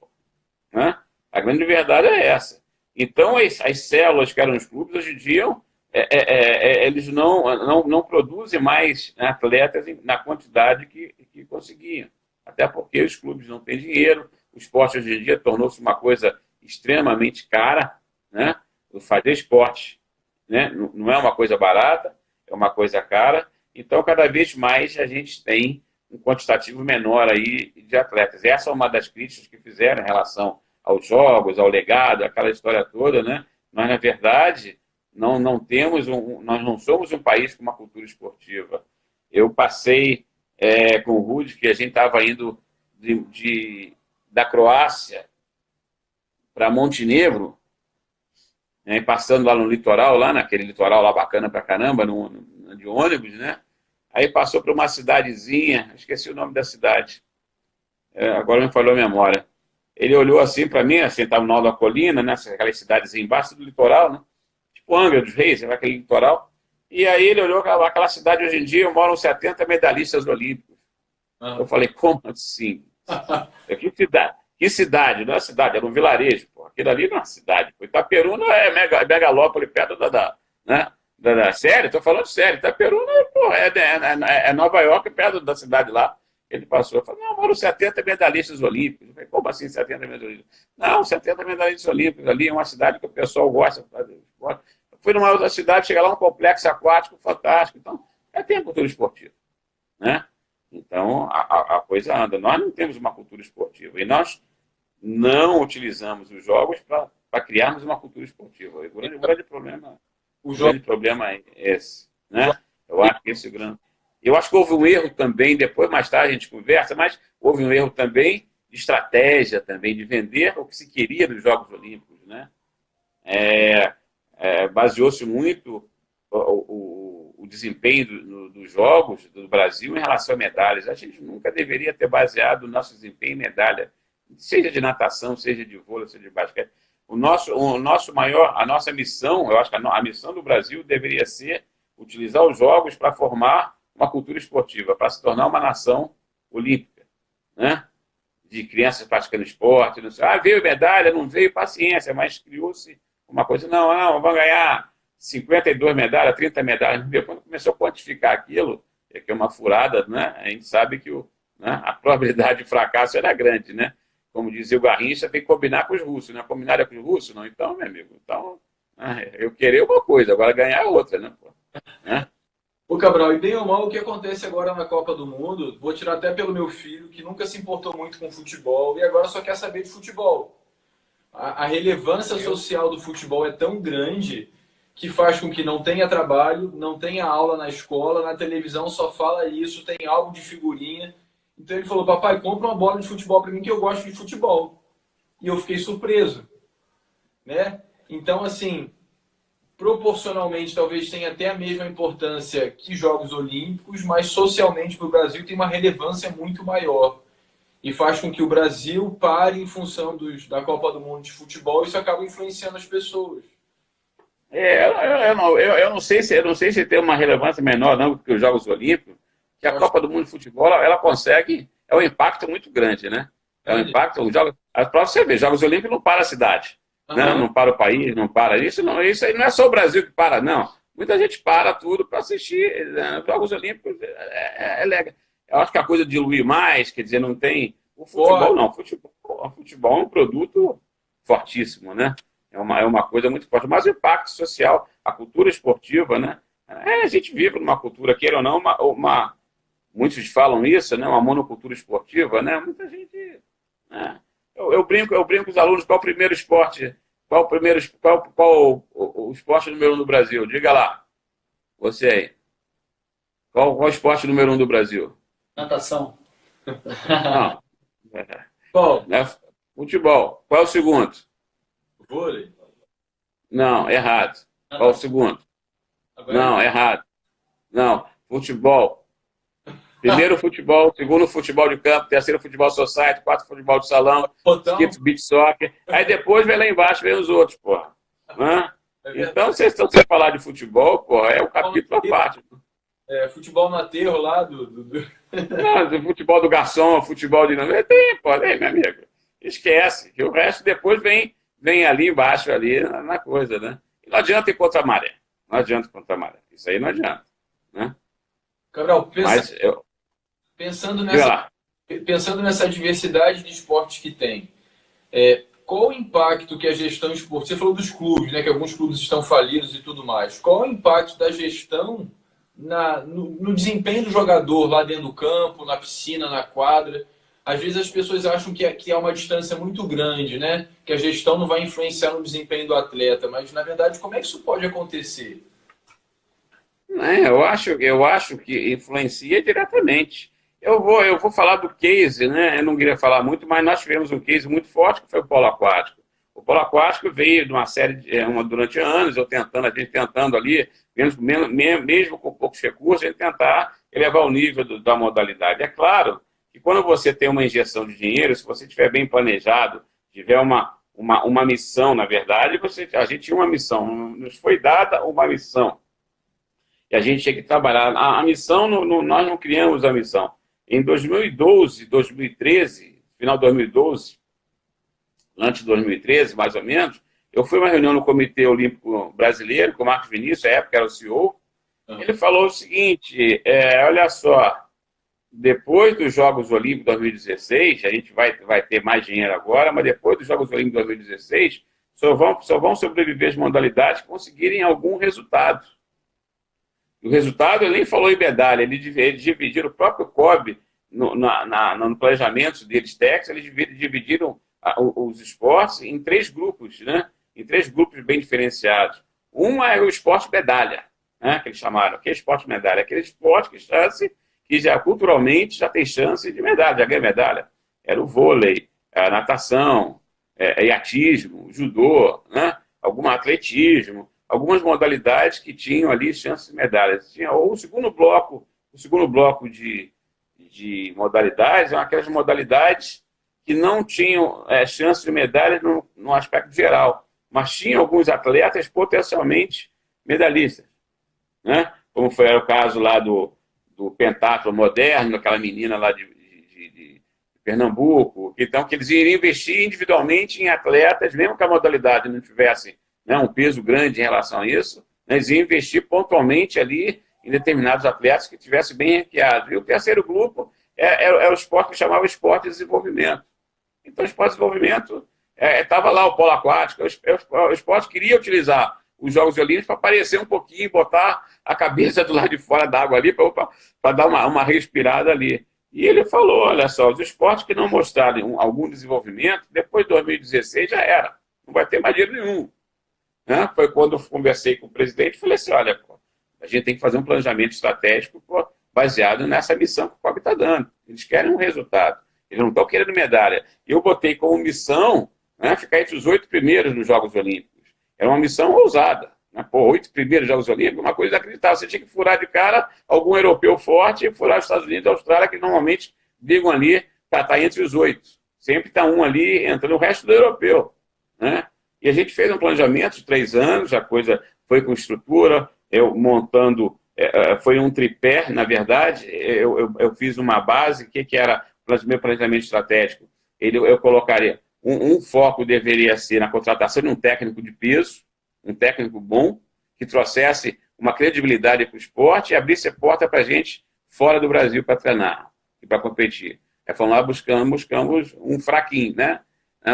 né? A grande verdade é essa. Então, as células que eram os clubes, hoje em dia, eles não produzem mais atletas na quantidade que conseguiam. Até porque os clubes não têm dinheiro, o esporte hoje em dia tornou-se uma coisa extremamente cara, né? Fazer esporte, né? Não é uma coisa barata, é uma coisa cara. Então, cada vez mais a gente tem um quantitativo menor aí de atletas. Essa é uma das críticas que fizeram em relação aos jogos, ao legado, aquela história toda, né? Mas, na verdade, nós não somos um país com uma cultura esportiva. Eu passei com o Rudy, que a gente estava indo da Croácia para Montenegro, né, passando lá no litoral, lá naquele litoral lá bacana pra caramba, de ônibus, né? Aí passou para uma cidadezinha, esqueci o nome da cidade, agora me falou a memória. Ele olhou assim para mim, assim, estava no alto da colina, né, aquelas cidadezinhas embaixo do litoral, né? Tipo Angra dos Reis, aquele litoral. E aí ele olhou aquela cidade hoje em dia, moram 70 medalhistas olímpicos. Eu falei, como assim? Que cidade? Não é cidade, era um vilarejo. Pô. Aquilo ali não é uma cidade. Pô. Itaperuna é megalópole perto sério, estou falando sério. Itaperuna é Nova York perto da cidade lá. Ele passou e falou, não, moram 70 medalhistas olímpicos. Eu falei, como assim 70 medalhistas olímpicos? Não, 70 medalhistas olímpicos ali, é uma cidade que o pessoal gosta de fazer esporte. Eu fui numa outra cidade, chega lá um complexo aquático fantástico. Então, tem a cultura esportiva, né? Então, a coisa anda. Nós não temos uma cultura esportiva. E nós não utilizamos os jogos para criarmos uma cultura esportiva. O grande problema é esse, né? Eu acho que esse é o grande... Eu acho que houve um erro também, depois, mais tarde a gente conversa, mas houve um erro também de estratégia também, de vender o que se queria dos Jogos Olímpicos, né? Baseou-se muito o desempenho dos Jogos do Brasil em relação a medalhas. A gente nunca deveria ter baseado o nosso desempenho em medalha, seja de natação, seja de vôlei, seja de basquete. A nossa missão, eu acho que a missão do Brasil deveria ser utilizar os Jogos para formar uma cultura esportiva, para se tornar uma nação olímpica, né? De crianças praticando esporte, não sei, veio medalha, não veio, paciência, mas criou-se uma coisa, não, vamos ganhar 52 medalhas, 30 medalhas. Quando começou a quantificar aquilo, que é uma furada, né? A gente sabe que a probabilidade de fracasso era grande, né? Como dizia o Garrincha, tem que combinar com os russos, né? Combinar com os russos? Não, então, meu amigo, eu querer uma coisa, agora ganhar é outra, né? Né? Ô Cabral, e bem ou mal, o que acontece agora na Copa do Mundo, vou tirar até pelo meu filho, que nunca se importou muito com futebol e agora só quer saber de futebol. A relevância social do futebol é tão grande que faz com que não tenha trabalho, não tenha aula na escola, na televisão só fala isso, tem álbum de figurinha. Então ele falou, papai, compra uma bola de futebol para mim que eu gosto de futebol. E eu fiquei surpreso, né? Então, assim, proporcionalmente talvez tenha até a mesma importância que Jogos Olímpicos, mas socialmente para o Brasil tem uma relevância muito maior. E faz com que o Brasil pare em função da Copa do Mundo de futebol e isso acaba influenciando as pessoas. Eu não sei se tem uma relevância menor não que os Jogos Olímpicos, que a Copa do Mundo de Futebol ela consegue, é um impacto muito grande, né? É um impacto, para você ver, Jogos Olímpicos não para a cidade, né? Não para o país, não para isso aí não é só o Brasil que para, não. Muita gente para tudo para assistir, né? Jogos Olímpicos é legal. Eu acho que a coisa diluir mais, quer dizer, não tem o futebol não, o futebol é um produto fortíssimo, né? É uma coisa muito forte. Mas o impacto social, a cultura esportiva, né? A gente vive numa cultura, queira ou não, muitos falam isso, né? Uma monocultura esportiva, né? Muita gente... Né? Eu brinco com os alunos, qual o primeiro esporte, qual o esporte número 1 do Brasil? Diga lá, você aí. Qual o esporte número 1 do Brasil? Natação. Não. Qual? Futebol. Qual é o segundo? Vôlei. Não, errado. Qual é o segundo? Não, errado. Não, futebol. Primeiro futebol, segundo futebol de campo, terceiro futebol society, quarto futebol de salão, quinto beach soccer. Aí depois vem lá embaixo, vem os outros, porra. Então, vocês estão sem falar de futebol, porra, é o capítulo à parte. Futebol no aterro lá Não, do futebol do garçom, futebol de... Tem, pô, meu amigo. Esquece, que o resto depois vem ali embaixo, ali na coisa, né? E não adianta ir contra a maré. Não adianta ir contra a maré. Isso aí não adianta, né? Cabral, pensando nessa diversidade de esportes que tem, qual o impacto que a gestão esportiva... Você falou dos clubes, né? Que alguns clubes estão falidos e tudo mais. Qual o impacto da gestão no desempenho do jogador lá dentro do campo, na piscina, na quadra? Às vezes as pessoas acham que há uma distância muito grande, né? Que a gestão não vai influenciar no desempenho do atleta, mas na verdade como é que isso pode acontecer? Eu acho que influencia diretamente. Eu vou falar do case, né? Eu não queria falar muito, mas nós tivemos um case muito forte que foi o polo aquático. O polo aquático veio de uma série durante anos, a gente tentando ali, mesmo com poucos recursos, a gente tentar elevar o nível da modalidade. É claro que quando você tem uma injeção de dinheiro, se você estiver bem planejado, tiver uma missão, na verdade, a gente tinha uma missão, nos foi dada uma missão. E a gente tinha que trabalhar. A missão, nós não criamos a missão. Em 2012, 2013, final de 2012, antes de 2013, mais ou menos, eu fui a uma reunião no Comitê Olímpico Brasileiro, com o Marcos Vinícius, na época era o CEO. Ele falou o seguinte, olha só, depois dos Jogos Olímpicos 2016, a gente vai ter mais dinheiro agora, mas depois dos Jogos Olímpicos 2016, só vão sobreviver as modalidades que conseguirem algum resultado. O resultado, ele nem falou em medalha, eles dividiram o próprio COB no planejamento deles técnicos, eles dividiram os esportes em 3 grupos, né? Em 3 grupos bem diferenciados. Um é o esporte medalha, né? Que eles chamaram. Que é esporte medalha? Aquele esporte que já culturalmente já tem chance de medalha, já ganha medalha. Era o vôlei, a natação, iatismo, judô, né? Algum atletismo, algumas modalidades que tinham ali chances de medalhas. O segundo bloco de modalidades eram aquelas modalidades que não tinham chance de medalhas no aspecto geral, mas tinham alguns atletas potencialmente medalhistas, né? Como era o caso lá do pentatlo moderno, aquela menina lá de Pernambuco, então que eles iriam investir individualmente em atletas, mesmo que a modalidade não tivesse, né, um peso grande em relação a isso, né, eles iam investir pontualmente ali em determinados atletas que estivessem bem ranqueados. E o terceiro grupo é o esporte que chamava esporte de desenvolvimento. Então, o esporte de desenvolvimento estava lá o polo aquático, o esporte queria utilizar os Jogos Olímpicos para aparecer um pouquinho, botar a cabeça do lado de fora da água ali, para dar uma respirada ali. E ele falou, olha só, os esportes que não mostrarem algum desenvolvimento, depois de 2016 já era, não vai ter mais dinheiro nenhum. né? Foi quando eu conversei com o presidente e falei assim, olha, pô, a gente tem que fazer um planejamento estratégico, pô, baseado nessa missão que o COB está dando. Eles querem um resultado. Eles não estão querendo medalha. Eu botei como missão, né, ficar entre os 8 primeiros nos Jogos Olímpicos. Era uma missão ousada. Né? Pô, 8 primeiros Jogos Olímpicos, uma coisa inacreditável. Você tinha que furar de cara algum europeu forte e furar os Estados Unidos e a Austrália, que normalmente brigam ali para estar entre os 8. Sempre está um ali entrando, o resto do europeu. Né? E a gente fez um planejamento de 3 anos, a coisa foi com estrutura, eu montando, foi um tripé, na verdade, eu fiz uma base, o que era o meu planejamento estratégico? Eu colocaria, um foco deveria ser na contratação de um técnico de peso, um técnico bom, que trouxesse uma credibilidade para o esporte e abrisse a porta para a gente fora do Brasil para treinar e para competir. Fomos lá, buscamos um fraquinho, né?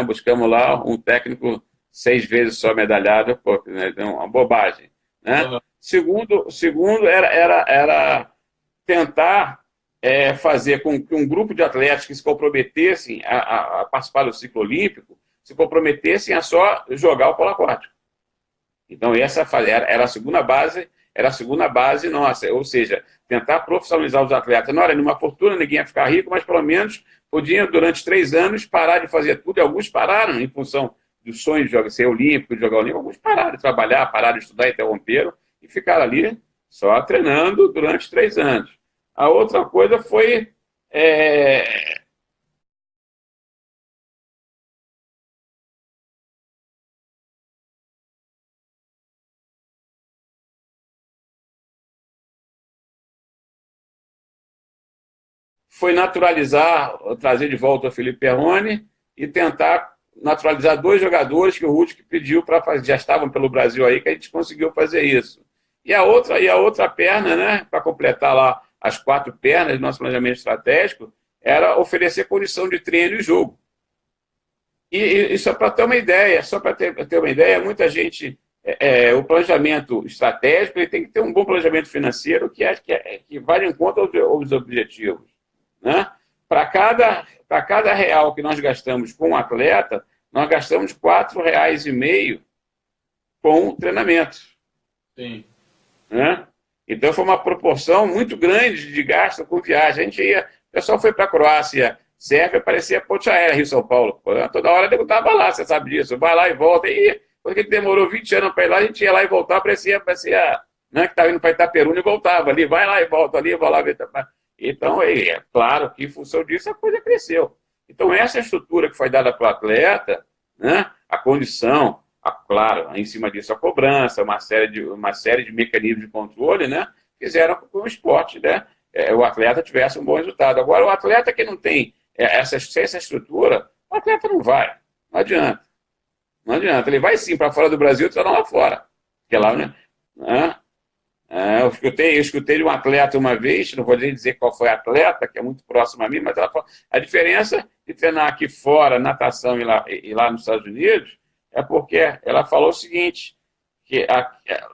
Buscamos lá um técnico 6 vezes só medalhado, pô, né? Uma bobagem. Né? Uhum. Segundo era tentar fazer com que um grupo de atletas que se comprometessem a participar do ciclo olímpico se comprometessem a só jogar o polo aquático. Então, essa era a segunda base nossa, ou seja, tentar profissionalizar os atletas. Não era nenhuma fortuna, ninguém ia ficar rico, mas pelo menos podiam, durante 3 anos, parar de fazer tudo, e alguns pararam em função do sonho de ser olímpico, de jogar olímpico, alguns pararam de trabalhar, pararam de estudar, interromperam, e ficaram ali só treinando durante 3 anos. A outra coisa foi... foi naturalizar, trazer de volta o Felipe Perrone e tentar naturalizar 2 jogadores que o Rutic pediu para fazer, já estavam pelo Brasil aí, que a gente conseguiu fazer isso. E a outra perna, né, para completar lá as 4 pernas do nosso planejamento estratégico, era oferecer condição de treino e jogo. E só para ter uma ideia, muita gente... o planejamento estratégico ele tem que ter um bom planejamento financeiro que vai em conta aos objetivos. Né? Para cada real que nós gastamos com um atleta, nós gastamos R$4,50 com treinamento. Sim. Né? Então foi uma proporção muito grande de gasto com viagem. A gente ia, o pessoal foi para a Croácia, Sérvia, parecia ponte aérea, Rio-São Paulo. Toda hora eu estava lá, você sabe disso. Vai lá e volta. E porque demorou 20 anos para ir lá, a gente ia lá e voltar, parecia né, que estava indo para Itaperuna e voltava ali, vai lá e volta ali, vai lá ver. Então, é claro que em função disso a coisa cresceu. Então, essa estrutura que foi dada para o atleta, né, a condição, claro, em cima disso a cobrança, uma série de mecanismos de controle, né, fizeram com que o esporte, né, o atleta tivesse um bom resultado. Agora, o atleta que não tem essa estrutura, o atleta não vai, não adianta. Não adianta, ele vai sim para fora do Brasil e está lá fora. Porque lá, né? Eu escutei de um atleta uma vez, não vou nem dizer qual foi a atleta, que é muito próximo a mim, mas ela falou, a diferença de treinar aqui fora, natação e lá nos Estados Unidos, é porque ela falou o seguinte, que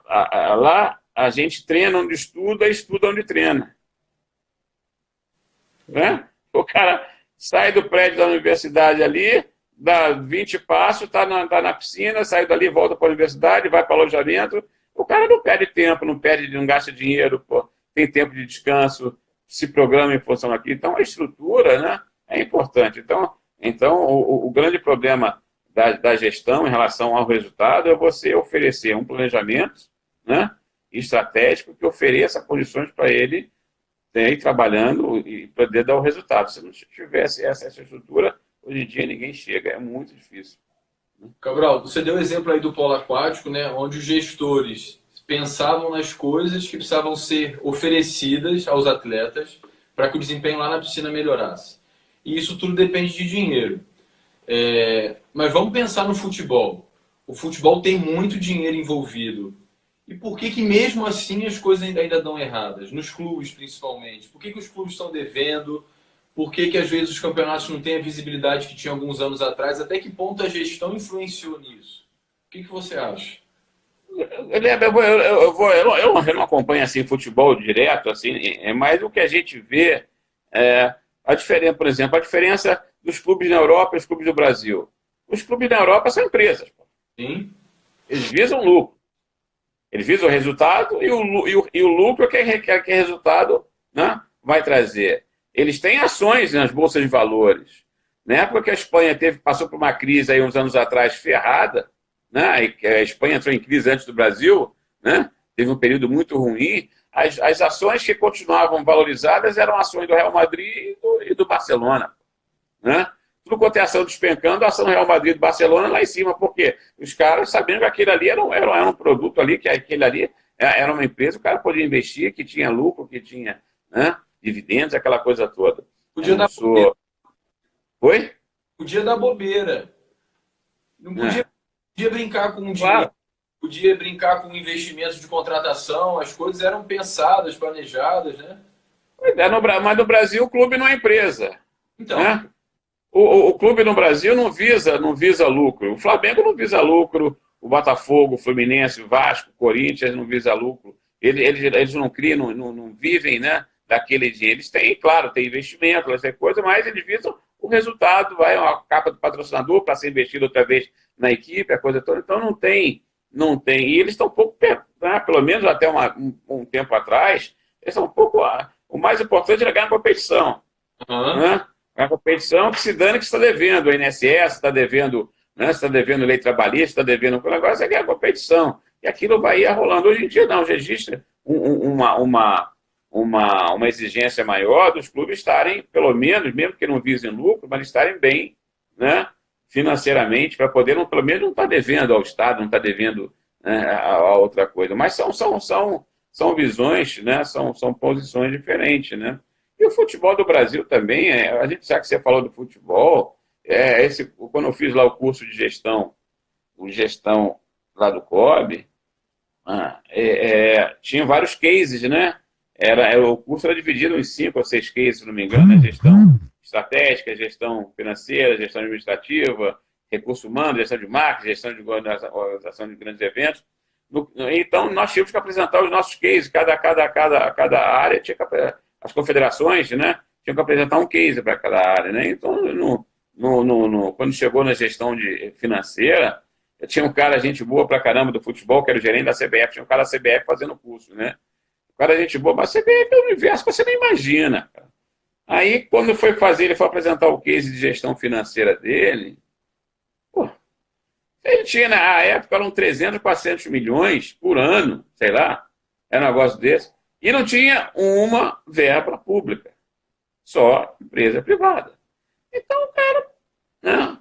lá a gente treina onde estuda e estuda onde treina. Né? O cara sai do prédio da universidade ali, dá 20 passos, tá na piscina, sai dali, volta para a universidade, vai para o alojamento. O cara não perde tempo, não gasta dinheiro, pô, tem tempo de descanso, se programa em função daquilo. Então, a estrutura, né, é importante. Então o grande problema da gestão em relação ao resultado é você oferecer um planejamento, né, estratégico que ofereça condições para ele ir trabalhando e poder dar o resultado. Se não tivesse essa estrutura, hoje em dia ninguém chega, é muito difícil. Cabral, você deu o exemplo aí do polo aquático, né, onde os gestores pensavam nas coisas que precisavam ser oferecidas aos atletas para que o desempenho lá na piscina melhorasse. E isso tudo depende de dinheiro. Mas vamos pensar no futebol. O futebol tem muito dinheiro envolvido. E por que mesmo assim as coisas ainda dão erradas? Nos clubes, principalmente. Por que os clubes estão devendo? Por que às vezes os campeonatos não têm a visibilidade que tinha alguns anos atrás? Até que ponto a gestão influenciou nisso? O que você acha? Eu não acompanho assim futebol direto, assim, mas o que a gente vê a diferença, por exemplo, a diferença dos clubes na Europa e os clubes do Brasil. Os clubes na Europa são empresas. Sim. Eles visam lucro. Eles visam o resultado e o lucro que resultado, né, vai trazer. Eles têm ações nas bolsas de valores. Na época que a Espanha passou por uma crise aí uns anos atrás ferrada, né, e a Espanha entrou em crise antes do Brasil, né, teve um período muito ruim, as ações que continuavam valorizadas eram ações do Real Madrid e do Barcelona. Né? Tudo quanto é ação despencando, a ação do Real Madrid e do Barcelona lá em cima, porque os caras sabiam que aquele ali era um produto ali, que aquele ali era uma empresa, o cara podia investir, que tinha lucro, que tinha, né, dividendos, aquela coisa toda. Podia dar bobeira. Oi? Podia dar bobeira. Não podia brincar com dinheiro. Claro. Podia brincar com investimentos de contratação, as coisas eram pensadas, planejadas, né? Mas no Brasil o clube não é empresa. Então, né? O clube no Brasil não visa lucro. O Flamengo não visa lucro, o Botafogo, o Fluminense, o Vasco, o Corinthians não visa lucro. Eles não criam, não vivem, né, daquele dinheiro. Eles têm, claro, tem investimento, essa coisa, mas eles visam o resultado, vai uma capa do patrocinador para ser investido outra vez na equipe, a coisa toda. Então não tem. E eles estão um pouco, né, pelo menos até um tempo atrás, eles estão um pouco. O mais importante é ganhar a competição. Né? A competição que se dane que está devendo. O INSS está devendo, né, está devendo lei trabalhista, está devendo. O negócio é ganhar a competição. E aquilo vai ir rolando. Hoje em dia, não, já existe uma exigência maior dos clubes estarem, pelo menos, mesmo que não visem lucro, mas estarem bem, né, financeiramente, para poder, pelo menos, não estar devendo ao Estado, não estar devendo, né, a outra coisa. Mas são visões, né, são posições diferentes, né? E o futebol do Brasil também, a gente sabe que você falou do futebol, quando eu fiz lá o curso de gestão lá do COB, tinha vários cases, né? O curso era dividido em 5 ou 6 cases, se não me engano, né? Gestão estratégica, gestão financeira, gestão administrativa, recurso humano, gestão de marketing, gestão de organização de grandes eventos. Então, nós tínhamos que apresentar os nossos cases, cada área tinha que, as confederações, né, tinham que apresentar um case para cada área, né? Então, quando chegou na gestão financeira, tinha um cara, gente boa pra caramba do futebol, que era o gerente da CBF, tinha um cara da CBF fazendo curso, né? O cara, gente boa, mas a CBF é um universo que você não imagina, cara. Aí, quando ele foi apresentar o case de gestão financeira dele, pô, ele tinha, na época, eram 300, 400 milhões por ano, sei lá, era um negócio desse, e não tinha uma verba pública, só empresa privada. Então, cara, né,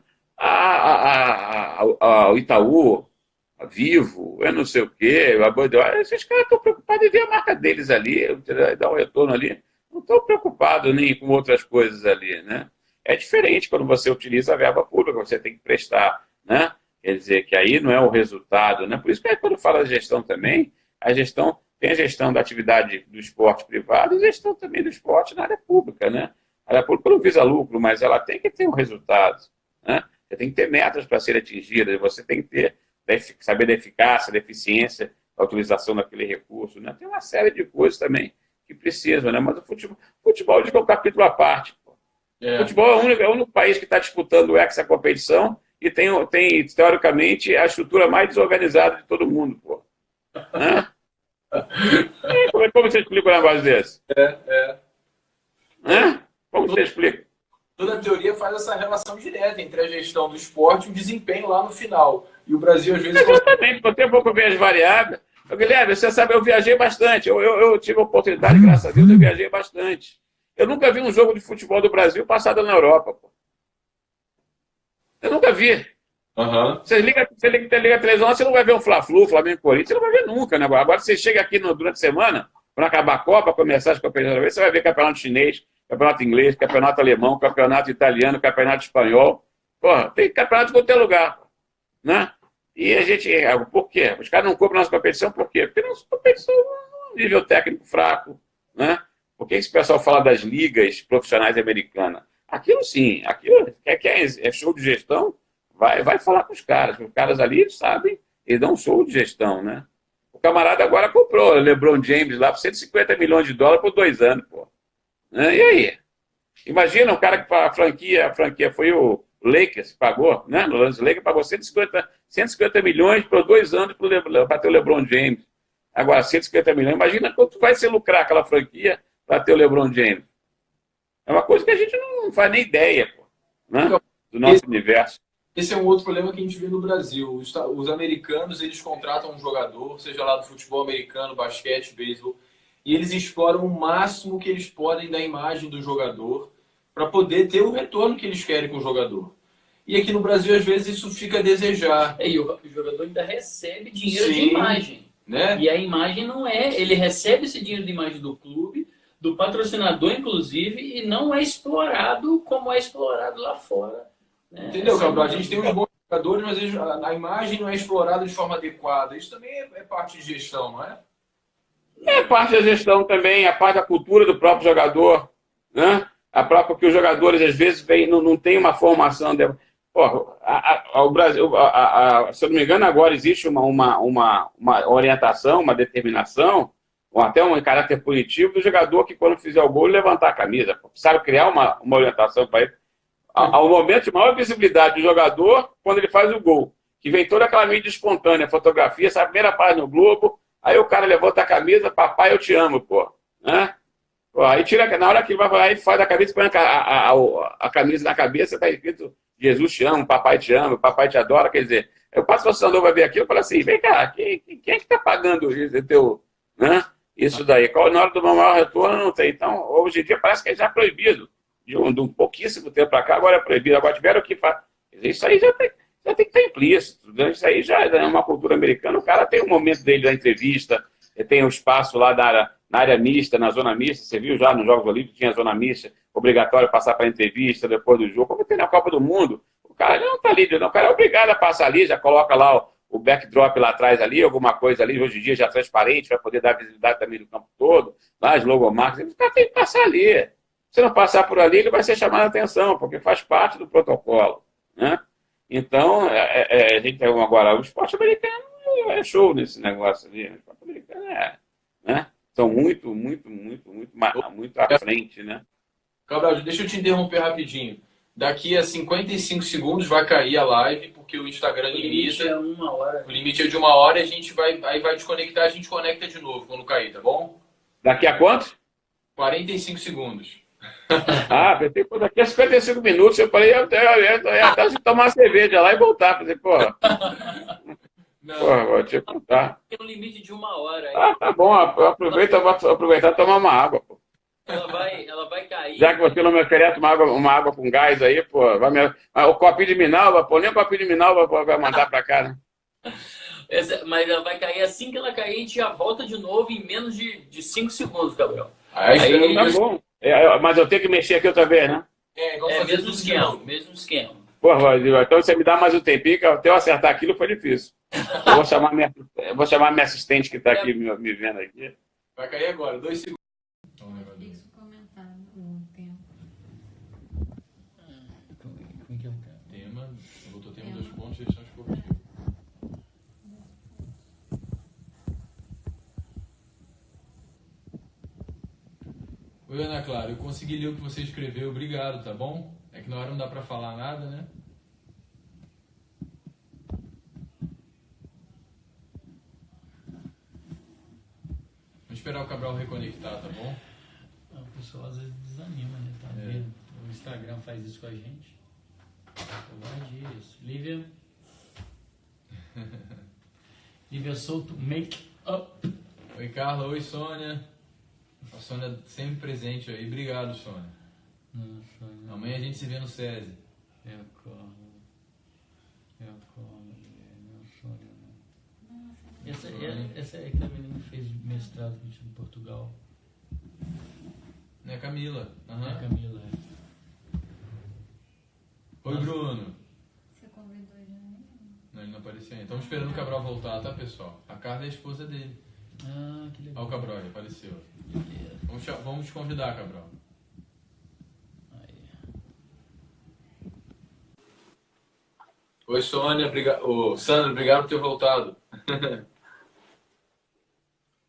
o Itaú, a Vivo, eu não sei o quê, esses caras estão preocupados em ver a marca deles ali, dar um retorno ali, não estão preocupados nem com outras coisas ali, né? É diferente quando você utiliza a verba pública, você tem que prestar, né? Quer dizer, que aí não é o resultado, né? Por isso que quando fala de gestão também, tem a gestão da atividade do esporte privado e a gestão também do esporte na área pública, né? A área pública não visa lucro, mas ela tem que ter um resultado, né? Você tem que ter metas para serem atingidas, você tem que saber da eficácia, da eficiência, da utilização daquele recurso, né? Tem uma série de coisas também que precisam, né? Mas o futebol diz que é um capítulo à parte. Pô. O futebol é o único país que está disputando essa competição e tem, teoricamente, a estrutura mais desorganizada de todo mundo. Pô. Né? Como você explica um negócio desse? Como você explica? Toda a teoria faz essa relação direta entre a gestão do esporte e o desempenho lá no final. E o Brasil, às vezes... Exatamente, você pouco ver as variáveis. Guilherme, você sabe, eu viajei bastante. Eu tive a oportunidade, graças a Deus, eu viajei bastante. Eu nunca vi um jogo de futebol do Brasil passado na Europa. Pô. Eu nunca vi. Você liga a televisão, você não vai ver um Fla-Flu, Flamengo e Corinthians, você não vai ver nunca. Né? Agora você chega aqui durante a semana, quando acabar a Copa, começar as competições, você vai ver campeonato chinês, campeonato inglês, campeonato alemão, campeonato italiano, campeonato espanhol. Porra, tem campeonato de qualquer lugar. Né? E a gente... Por quê? Os caras não compram nossa competição, por quê? Porque nossa competição é um nível técnico fraco. Né? Por que esse pessoal fala das ligas profissionais americanas? Aquilo sim, aquilo é show de gestão, vai falar com os caras ali sabem, eles dão um show de gestão, né? O camarada agora comprou o LeBron James lá por 150 milhões de dólares por 2 anos, pô. Né? E aí? Imagina um cara que a franquia foi o Lakers pagou, né? O Lakers pagou 150 milhões por 2 anos para ter o LeBron James. Agora, 150 milhões, imagina quanto vai se lucrar aquela franquia para ter o LeBron James. É uma coisa que a gente não faz nem ideia, pô, né? Do nosso universo. Esse é um outro problema que a gente vê no Brasil. Os americanos, eles contratam um jogador, seja lá do futebol americano, basquete, beisebol, e eles exploram o máximo que eles podem da imagem do jogador para poder ter o retorno que eles querem com o jogador. E aqui no Brasil, às vezes, isso fica a desejar. E o jogador ainda recebe dinheiro de Sim, imagem. né? E a imagem não é... Ele recebe esse dinheiro de imagem do clube, do patrocinador, inclusive, e não é explorado como é explorado lá fora. Né? Entendeu, Cabral? A gente tem uns bons jogadores, mas a imagem não é explorada de forma adequada. Isso também é parte de gestão, não é? É parte da gestão também, a parte da cultura do próprio jogador, né? A própria que os jogadores, às vezes, não tem uma formação... o Brasil, se eu não me engano, agora existe uma orientação, uma determinação, ou até um caráter punitivo do jogador que, quando fizer o gol, levantar a camisa. Sabe criar uma orientação para ele. Ao momento de maior visibilidade do jogador, quando ele faz o gol, que vem toda aquela mídia espontânea, fotografia, essa primeira página no Globo, aí o cara levanta a camisa, papai, eu te amo, pô. Né? Pô, aí tira, na hora que ele vai falar, ele faz a camisa, põe a camisa na cabeça, está escrito Jesus te ama, papai te ama, papai te adora. Quer dizer, o patrocinador vai ver aquilo e fala assim, vem cá, quem é que está pagando né? Isso daí? Na hora do maior retorno não tem. Então, hoje em dia parece que é já proibido. De um pouquíssimo tempo para cá, agora é proibido. Agora tiveram que fazer. Isso aí já tem que estar implícito. Né? Isso aí já é uma cultura americana. O cara tem um momento dele da entrevista, tem um espaço lá na área mista, na zona mista. Você viu já nos Jogos Olímpicos, tinha zona mista, obrigatório passar para a entrevista depois do jogo. Como tem na Copa do Mundo, o cara não está ali, não. O cara é obrigado a passar ali, já coloca lá o backdrop lá atrás ali, alguma coisa ali, hoje em dia já transparente, para poder dar visibilidade também do campo todo, lá as logomarcas. O cara tem que passar ali. Se não passar por ali, ele vai ser chamado a atenção, porque faz parte do protocolo. Né? Então, a gente tem agora, o esporte americano é show nesse negócio ali. O esporte americano né? São muito à frente, né? Cabral, deixa eu te interromper rapidinho. Daqui a 55 segundos vai cair a live, porque o Instagram limita. O limite é 1 hora. O limite é de 1 hora e a gente vai desconectar, a gente conecta de novo quando cair, tá bom? Daqui a quanto? 45 segundos. Pensei, pô, daqui a 55 minutos, eu falei, eu ia até tomar uma cerveja lá e voltar. Falei, pô, vou te contar. Tem um limite de 1 hora. Tá bom, vou aproveitar e tomar uma água, pô. Ela vai cair. Já que você não me oferece uma água com gás aí, pô, o copinho de Minalva, pô, nem o copinho de Minalva vai mandar pra cá, né? Mas ela vai cair assim que ela cair, a gente já volta de novo em menos de 5 segundos, Gabriel. Aí tá bom. Mas eu tenho que mexer aqui outra vez, né? Mesmo esquema. Porra, então você me dá mais um tempinho, que até eu acertar aquilo foi difícil. Eu vou chamar minha assistente que está aqui me vendo aqui. Vai cair agora, 2 segundos. Isso comentar o tempo. Como é que é o tema? Botou tema 2 pontos, gestão esportiva. Oi, Ana Clara, eu consegui ler o que você escreveu, obrigado, tá bom? É que na hora não dá pra falar nada, né? Vamos esperar o Cabral reconectar, tá bom? O pessoal às vezes desanima, né? Tá vendo? O Instagram faz isso com a gente. Covardia isso. Lívia Souto, make up. Oi, Carla. Oi, Sônia. A Sônia sempre presente aí. Obrigado, Sônia. Amanhã a gente se vê no SESI. Essa é aquela menina que fez mestrado em Portugal. Né, Camila? Uhum. É Camila, Oi, Bruno. Você convidou ele? Não, ele não apareceu ainda. Estamos esperando o Cabral voltar, tá, pessoal? A Carla é a esposa dele. Que legal. Olha o Cabral, ele apareceu. Vamos te convidar, Cabral. Oi, Sônia. Sandro, obrigado por ter voltado.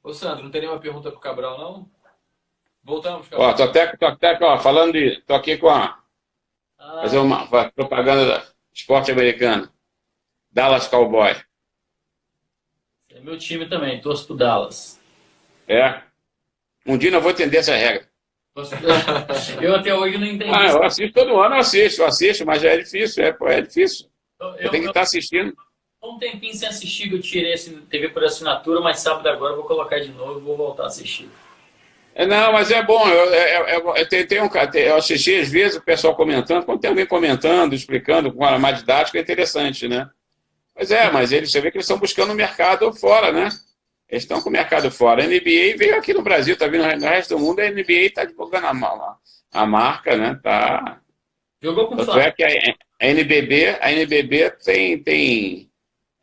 Ô, Sandro, não tem nenhuma pergunta pro Cabral, não? Voltamos, Cabral. Tô até falando tô aqui com a Fazer uma propaganda da esporte americano. Dallas Cowboy. É meu time também, torço pro Dallas. É. Um dia eu vou entender essa regra. Eu até hoje não entendi. Eu assisto todo ano, eu assisto, mas é difícil, é difícil. Eu tenho que estar assistindo. Um tempinho sem assistir, que eu tirei esse TV por assinatura, mas sábado agora eu vou colocar de novo e vou voltar a assistir. Não, mas é bom. Eu assisti às vezes o pessoal comentando, quando tem alguém comentando, explicando com uma mais didática, é interessante, né? Mas você vê que eles estão buscando o mercado fora, né? Eles estão com o mercado fora. A NBA veio aqui no Brasil, está vindo no resto do mundo, a NBA está divulgando a marca, né? Tá... Jogou com o Tanto Flávio. é que a NBB tem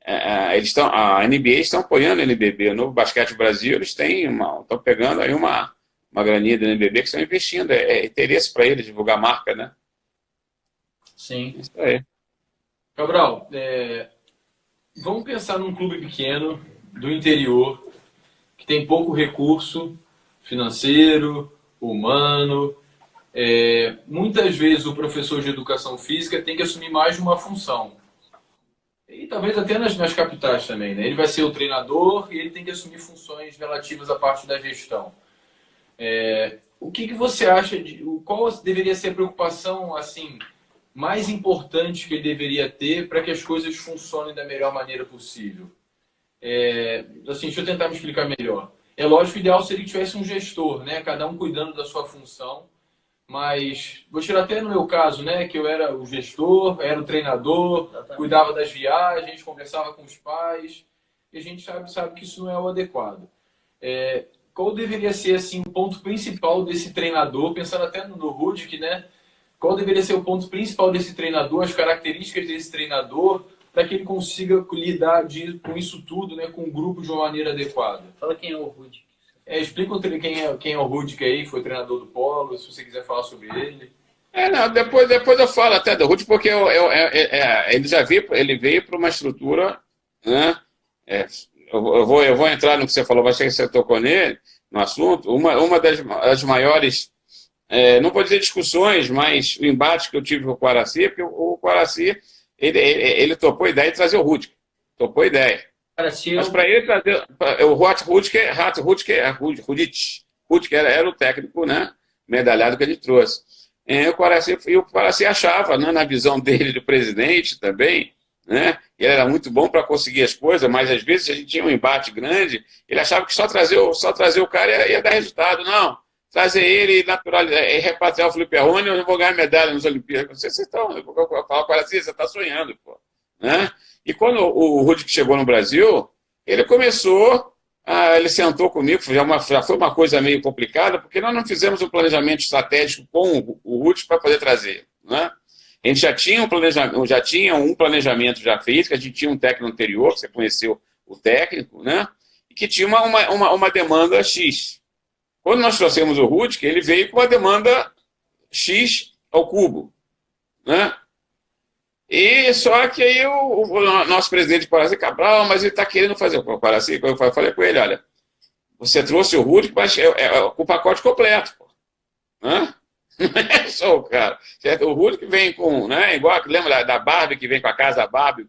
a NBA está apoiando a NBB, o Novo Basquete Brasil, eles estão pegando aí uma graninha da NBB que estão investindo, é interesse para eles divulgar a marca, né? Sim. Isso aí. Cabral, vamos pensar num clube pequeno, do interior, que tem pouco recurso financeiro, humano. Muitas vezes o professor de educação física tem que assumir mais de uma função. E talvez até nas capitais também, né? Ele vai ser o treinador e ele tem que assumir funções relativas à parte da gestão. O que você acha qual deveria ser a preocupação assim mais importante que ele deveria ter para que as coisas funcionem da melhor maneira possível? Assim, deixa eu tentar me explicar melhor. É lógico que o ideal seria que tivesse um gestor, né? Cada um cuidando da sua função. Mas vou tirar até no meu caso, né? Que eu era o gestor, era o treinador, cuidava das viagens, conversava com os pais. E a gente sabe que isso não é o adequado. Qual deveria ser assim, o ponto principal desse treinador, pensando até no Rudek, né? Qual deveria ser o ponto principal desse treinador, as características desse treinador, para que ele consiga lidar com isso tudo, né, com o grupo de uma maneira adequada? Fala quem é o Rudek. Explica quem é o Rudek aí, que foi treinador do Polo, se você quiser falar sobre ele. Depois eu falo até do Rudek, porque ele veio para uma estrutura, né? Eu vou entrar no que você falou, achei que você tocou no assunto. Uma das maiores, não vou dizer discussões, mas o embate que eu tive com o Quaraci, porque o Quaraci, ele topou a ideia de trazer o Rudek. Topou a ideia. Mas para ele trazer o Rudek era o técnico, né, medalhado que ele trouxe. O Quaraci achava, né, na visão dele do presidente também, né, ele era muito bom para conseguir as coisas, mas às vezes a gente tinha um embate grande, ele achava que só trazer o cara ia dar resultado. Não, trazer ele e repatriar o Felipe Arrone, eu vou ganhar medalha nos Olimpíadas. Vocês estão, Quaraci, você está sonhando, pô, né? E quando o Rudek chegou no Brasil, ele começou, ele sentou comigo, já foi uma coisa meio complicada, porque nós não fizemos um planejamento estratégico com o Rudek para poder trazer, né? A gente já tinha um planejamento já feito, que a gente tinha um técnico anterior, que você conheceu o técnico, né? E que tinha uma demanda X. Quando nós trouxemos o Rudek, ele veio com uma demanda X ao cubo, né? E só que aí o nosso presidente Quaraci Cabral, mas ele está querendo fazer o Quaraci, eu falei com ele, olha, você trouxe o Rudek, mas o pacote completo, pô, né? Não é só o cara. O Rudek vem com, né, igual, lembra da Barbie, que vem com a casa Barbie,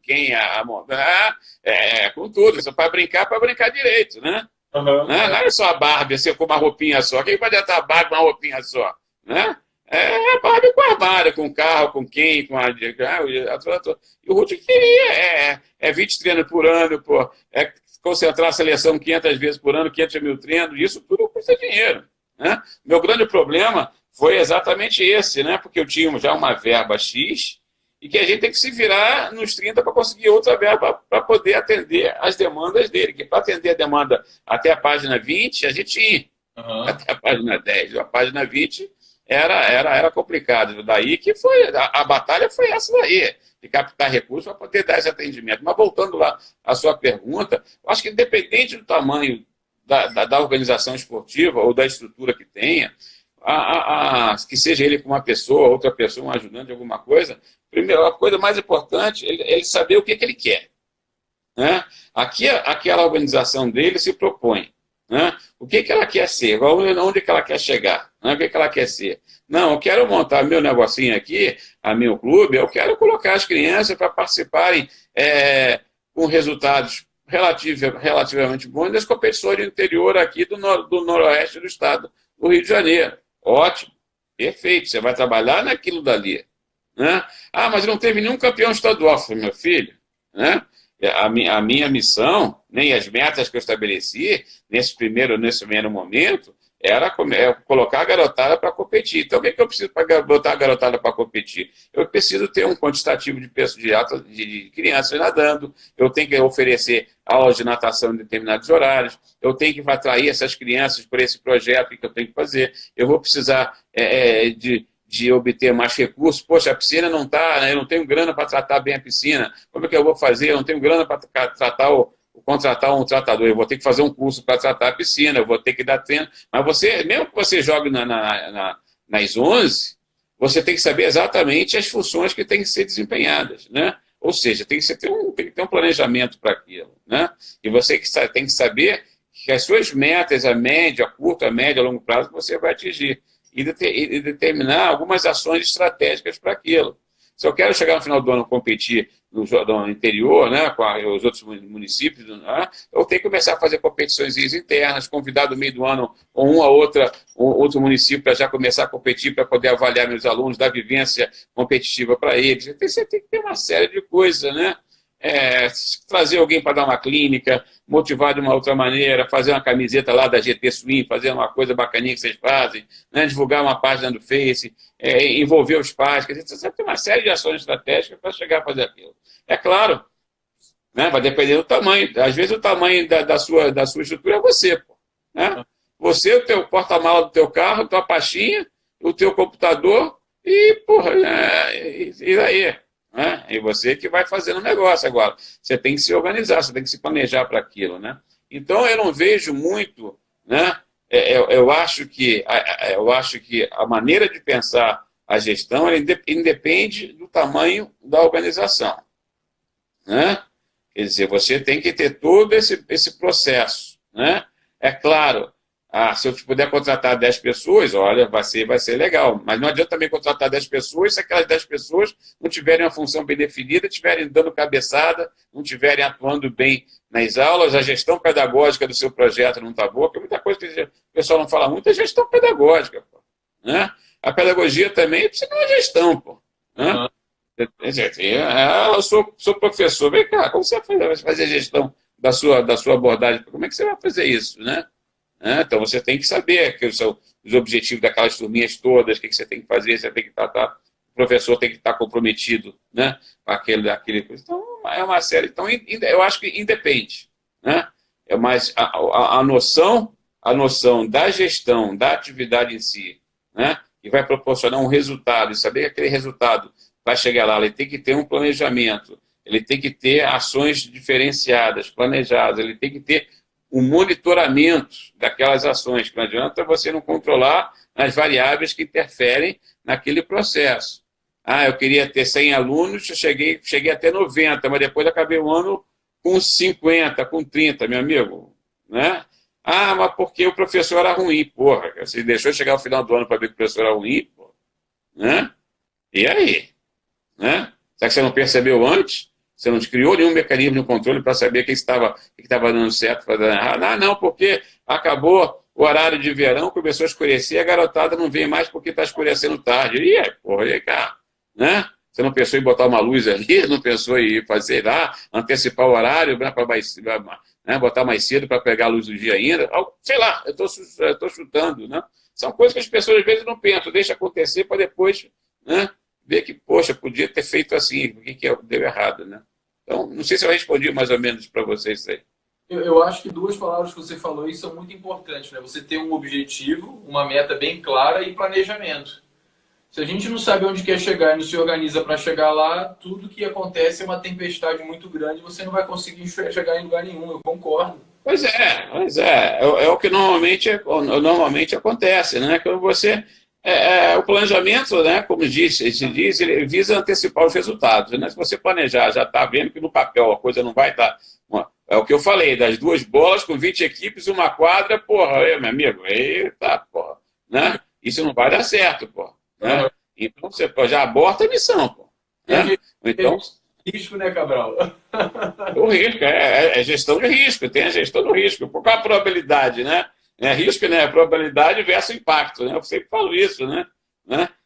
com tudo, só para brincar direito, né? Uhum. Não é só a Barbie, assim, com uma roupinha só. Quem pode estar a Barbie com uma roupinha só, né? A Barbie com armário, com carro, com quem, com E o Rudek queria, 20 treinos por ano, pô, concentrar a seleção 500 vezes por ano, 500 mil treinos, isso tudo custa dinheiro, né? Meu grande problema foi exatamente esse, né? Porque eu tinha já uma verba X e que a gente tem que se virar nos 30 para conseguir outra verba para poder atender as demandas dele, que para atender a demanda até a página 20, a gente ia. Até a página 10, a página 20 era complicado. Daí que foi, a batalha foi essa daí, de captar recursos para poder dar esse atendimento. Mas voltando lá à sua pergunta, eu acho que independente do tamanho da organização esportiva ou da estrutura que tenha, que seja ele com uma pessoa, outra pessoa, um ajudante de alguma coisa, primeiro, a coisa mais importante é ele saber o que ele quer, né? Aquela organização dele se propõe, Né? O que ela quer ser? Onde que ela quer chegar? Né? O que ela quer ser? Não, eu quero montar meu negocinho aqui, a meu clube, eu quero colocar as crianças para participarem com resultados relativamente bons das competições do interior aqui do noroeste do estado do Rio de Janeiro. Ótimo, perfeito, você vai trabalhar naquilo dali. Né? Ah, mas não teve nenhum campeão estadual. Falei, meu filho, né? A minha missão, nem as metas que eu estabeleci nesse primeiro momento, era colocar a garotada para competir. Então, o que eu preciso para botar a garotada para competir? Eu preciso ter um quantitativo de crianças nadando, eu tenho que oferecer aulas de natação em determinados horários, eu tenho que atrair essas crianças por esse projeto que eu tenho que fazer, eu vou precisar de obter mais recursos. Poxa, a piscina não está, né? Eu não tenho grana para tratar bem a piscina, como é que eu vou fazer? Eu não tenho grana para contratar um tratador, eu vou ter que fazer um curso para tratar a piscina, eu vou ter que dar treino, mas mesmo que você jogue nas 11, você tem que saber exatamente as funções que têm que ser desempenhadas, né? Ou seja, tem que ter um planejamento para aquilo, né? E você tem que saber que as suas metas, a média, a curto, a média, a longo prazo, você vai atingir e determinar algumas ações estratégicas para aquilo. Se eu quero chegar no final do ano competir no interior, né, com os outros municípios, né, eu tenho que começar a fazer competições internas, convidar no meio do ano outro município para já começar a competir, para poder avaliar meus alunos, dar vivência competitiva para eles. Você tem que ter uma série de coisas, né? Trazer alguém para dar uma clínica, motivar de uma outra maneira, fazer uma camiseta lá da GT Swim, fazer uma coisa bacaninha que vocês fazem, né? Divulgar uma página do Face, envolver os pais, quer dizer, você tem uma série de ações estratégicas para chegar a fazer aquilo. É claro, né? Vai depender do tamanho. Às vezes o tamanho da sua estrutura é você, pô, né? Você, o teu porta-mala do teu carro, tua pastinha, o teu computador e, porra, e daí? Né? E você que vai fazendo o negócio agora. Você tem que se organizar, você tem que se planejar para aquilo, né? Então, eu não vejo muito, né? Eu acho que a maneira de pensar a gestão independe do tamanho da organização, né? Quer dizer, você tem que ter todo esse processo, né? É claro, se eu puder contratar 10 pessoas, olha, vai ser legal. Mas não adianta também contratar 10 pessoas se aquelas 10 pessoas não tiverem uma função bem definida, estiverem dando cabeçada, não estiverem atuando bem nas aulas, a gestão pedagógica do seu projeto não está boa, porque muita coisa que o pessoal não fala muito é gestão pedagógica, pô, né? A pedagogia também precisa de uma gestão, pô, né? Eu sou professor, vem cá, como você vai fazer a gestão da sua abordagem? Como é que você vai fazer isso, né? Então, você tem que saber que os objetivos daquelas turminhas todas, o que você tem que fazer, você tem que tratar, o professor tem que estar comprometido, né, com aquele coisa. Então, é uma série. Então, eu acho que independe, né? Mas a noção da gestão, da atividade em si, né, que vai proporcionar um resultado, e saber que aquele resultado vai chegar lá, ele tem que ter um planejamento, ele tem que ter ações diferenciadas, planejadas, ele tem que ter um monitoramento daquelas ações, que não adianta você não controlar as variáveis que interferem naquele processo. Eu queria ter 100 alunos, eu cheguei até 90, mas depois acabei o ano com 50, com 30, meu amigo, né? Mas porque o professor era ruim, porra, você deixou chegar ao final do ano para ver que o professor era ruim, porra, né? E aí? Né? Será que você não percebeu antes? Você não criou nenhum mecanismo de controle para saber o que estava dando certo, para dar errado? Não, porque acabou o horário de verão, começou a escurecer, a garotada não vem mais porque está escurecendo tarde. E aí, porra, e aí, cara? Né? Você não pensou em botar uma luz ali? Não pensou em fazer lá, antecipar o horário, né, para botar mais cedo para pegar a luz do dia ainda? Sei lá, eu estou chutando, né? São coisas que as pessoas às vezes não pensam, deixa acontecer para depois, né, ver que, poxa, podia ter feito assim, o que deu errado, né? Então, não sei se eu respondi mais ou menos para vocês isso aí. Eu acho que duas palavras que você falou aí são muito importantes, né? Você ter um objetivo, uma meta bem clara e planejamento. Se a gente não sabe onde quer chegar e não se organiza para chegar lá, tudo que acontece é uma tempestade muito grande e você não vai conseguir chegar em lugar nenhum, eu concordo. Pois é. É o que normalmente acontece, né? Quando você... o planejamento, né, como se diz, ele visa antecipar os resultados, né? Se você planejar, já está vendo que no papel a coisa não vai estar É o que eu falei, das 2 bolas com 20 equipes, uma quadra, porra, aí, meu amigo, aí tá, porra, né? Isso não vai dar certo, porra, né? Aham. Então você pô, já aborta a missão, porra, E a né? gente Então, risco, né, Cabral? o risco é gestão de risco, tem a gestão do risco. Qual a probabilidade, né? Risco, né? Probabilidade versus impacto, né? Eu sempre falo isso, né?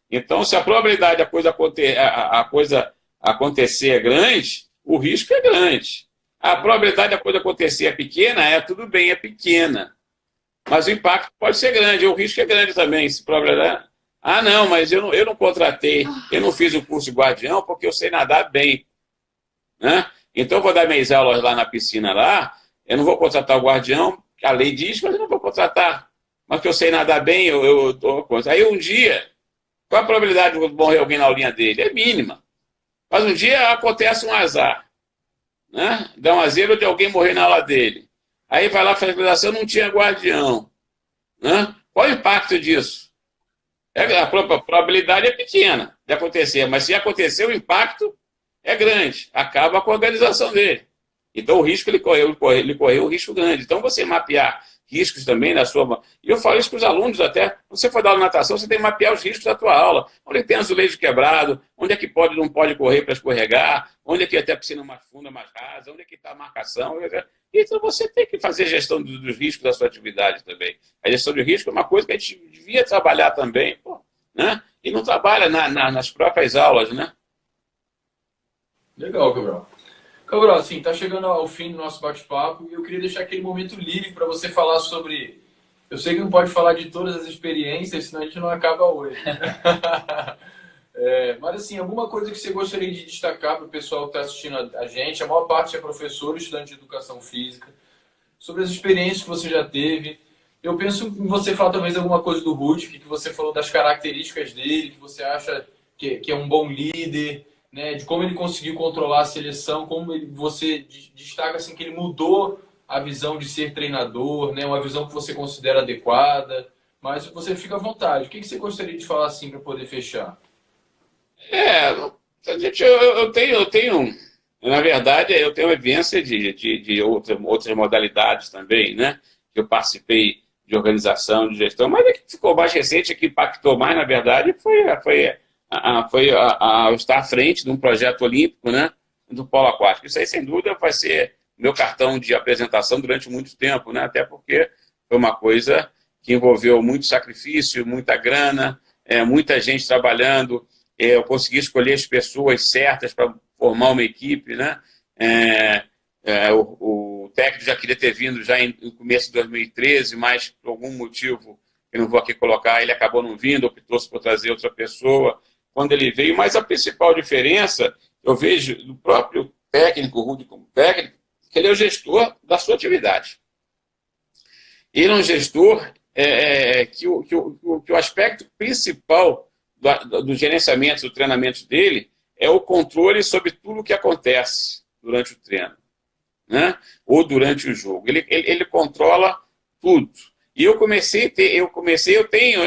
Então, se a probabilidade a coisa acontecer é grande, o risco é grande. A probabilidade da coisa acontecer é pequena, tudo bem, é pequena. Mas o impacto pode ser grande, o risco é grande também. Se probabilidade... Ah, não, mas eu não contratei, eu não fiz o curso de guardião porque eu sei nadar bem, né? Então, eu vou dar minhas aulas lá na piscina lá, eu não vou contratar o guardião, a lei diz, mas eu não vou contratar. Mas que eu sei nadar bem, eu tô contra. Aí um dia, qual a probabilidade de morrer alguém na aulinha dele? É mínima. Mas um dia acontece um azar, né? Dá um azar de alguém morrer na aula dele. Aí vai lá fazer a fiscalização, não tinha guardião, né? Qual o impacto disso? A probabilidade é pequena de acontecer, mas se acontecer, o impacto é grande. Acaba com a organização dele. Então, o risco, ele correu um risco grande. Então, você mapear riscos também na sua... E eu falo isso para os alunos até. Quando você for dar aula de natação, você tem que mapear os riscos da tua aula. Onde é que tem azulejo quebrado, onde é que pode não pode correr para escorregar, onde é que até a piscina mais funda, mais rasa, onde é que está a marcação. Então, você tem que fazer gestão dos riscos da sua atividade também. A gestão de risco é uma coisa que a gente devia trabalhar também, pô, né? E não trabalha nas próprias aulas, né? Legal, Cabral. Cabral, assim, tá chegando ao fim do nosso bate-papo e eu queria deixar aquele momento livre para você falar sobre... Eu sei que não pode falar de todas as experiências, senão a gente não acaba hoje. Mas, assim, alguma coisa que você gostaria de destacar para o pessoal que está assistindo a gente, a maior parte é professor, estudante de educação física, sobre as experiências que você já teve. Eu penso em você falar talvez alguma coisa do Rudik, que você falou das características dele, que você acha que é um bom líder, né, de como ele conseguiu controlar a seleção, você destaca assim, que ele mudou a visão de ser treinador, né, uma visão que você considera adequada, mas você fica à vontade. O que você gostaria de falar assim para poder fechar? Gente, eu tenho, na verdade, eu tenho vivência de outras modalidades também, né? Eu participei de organização, de gestão, mas a que ficou mais recente, a que impactou mais, na verdade, foi estar à frente de um projeto olímpico, né? Do polo aquático. Isso aí, sem dúvida, vai ser meu cartão de apresentação durante muito tempo, né? Até porque foi uma coisa que envolveu muito sacrifício, muita grana, muita gente trabalhando. Eu consegui escolher as pessoas certas para formar uma equipe, né? O técnico já queria ter vindo já no começo de 2013, mas por algum motivo, eu não vou aqui colocar, ele acabou não vindo, optou-se por trazer outra pessoa quando ele veio. Mas a principal diferença, eu vejo do próprio técnico, o Rudy como técnico, que ele é o gestor da sua atividade. Ele é um gestor que o aspecto principal do gerenciamento, do treinamento dele, é o controle sobre tudo o que acontece durante o treino, né? Ou durante o jogo. Ele controla tudo. E eu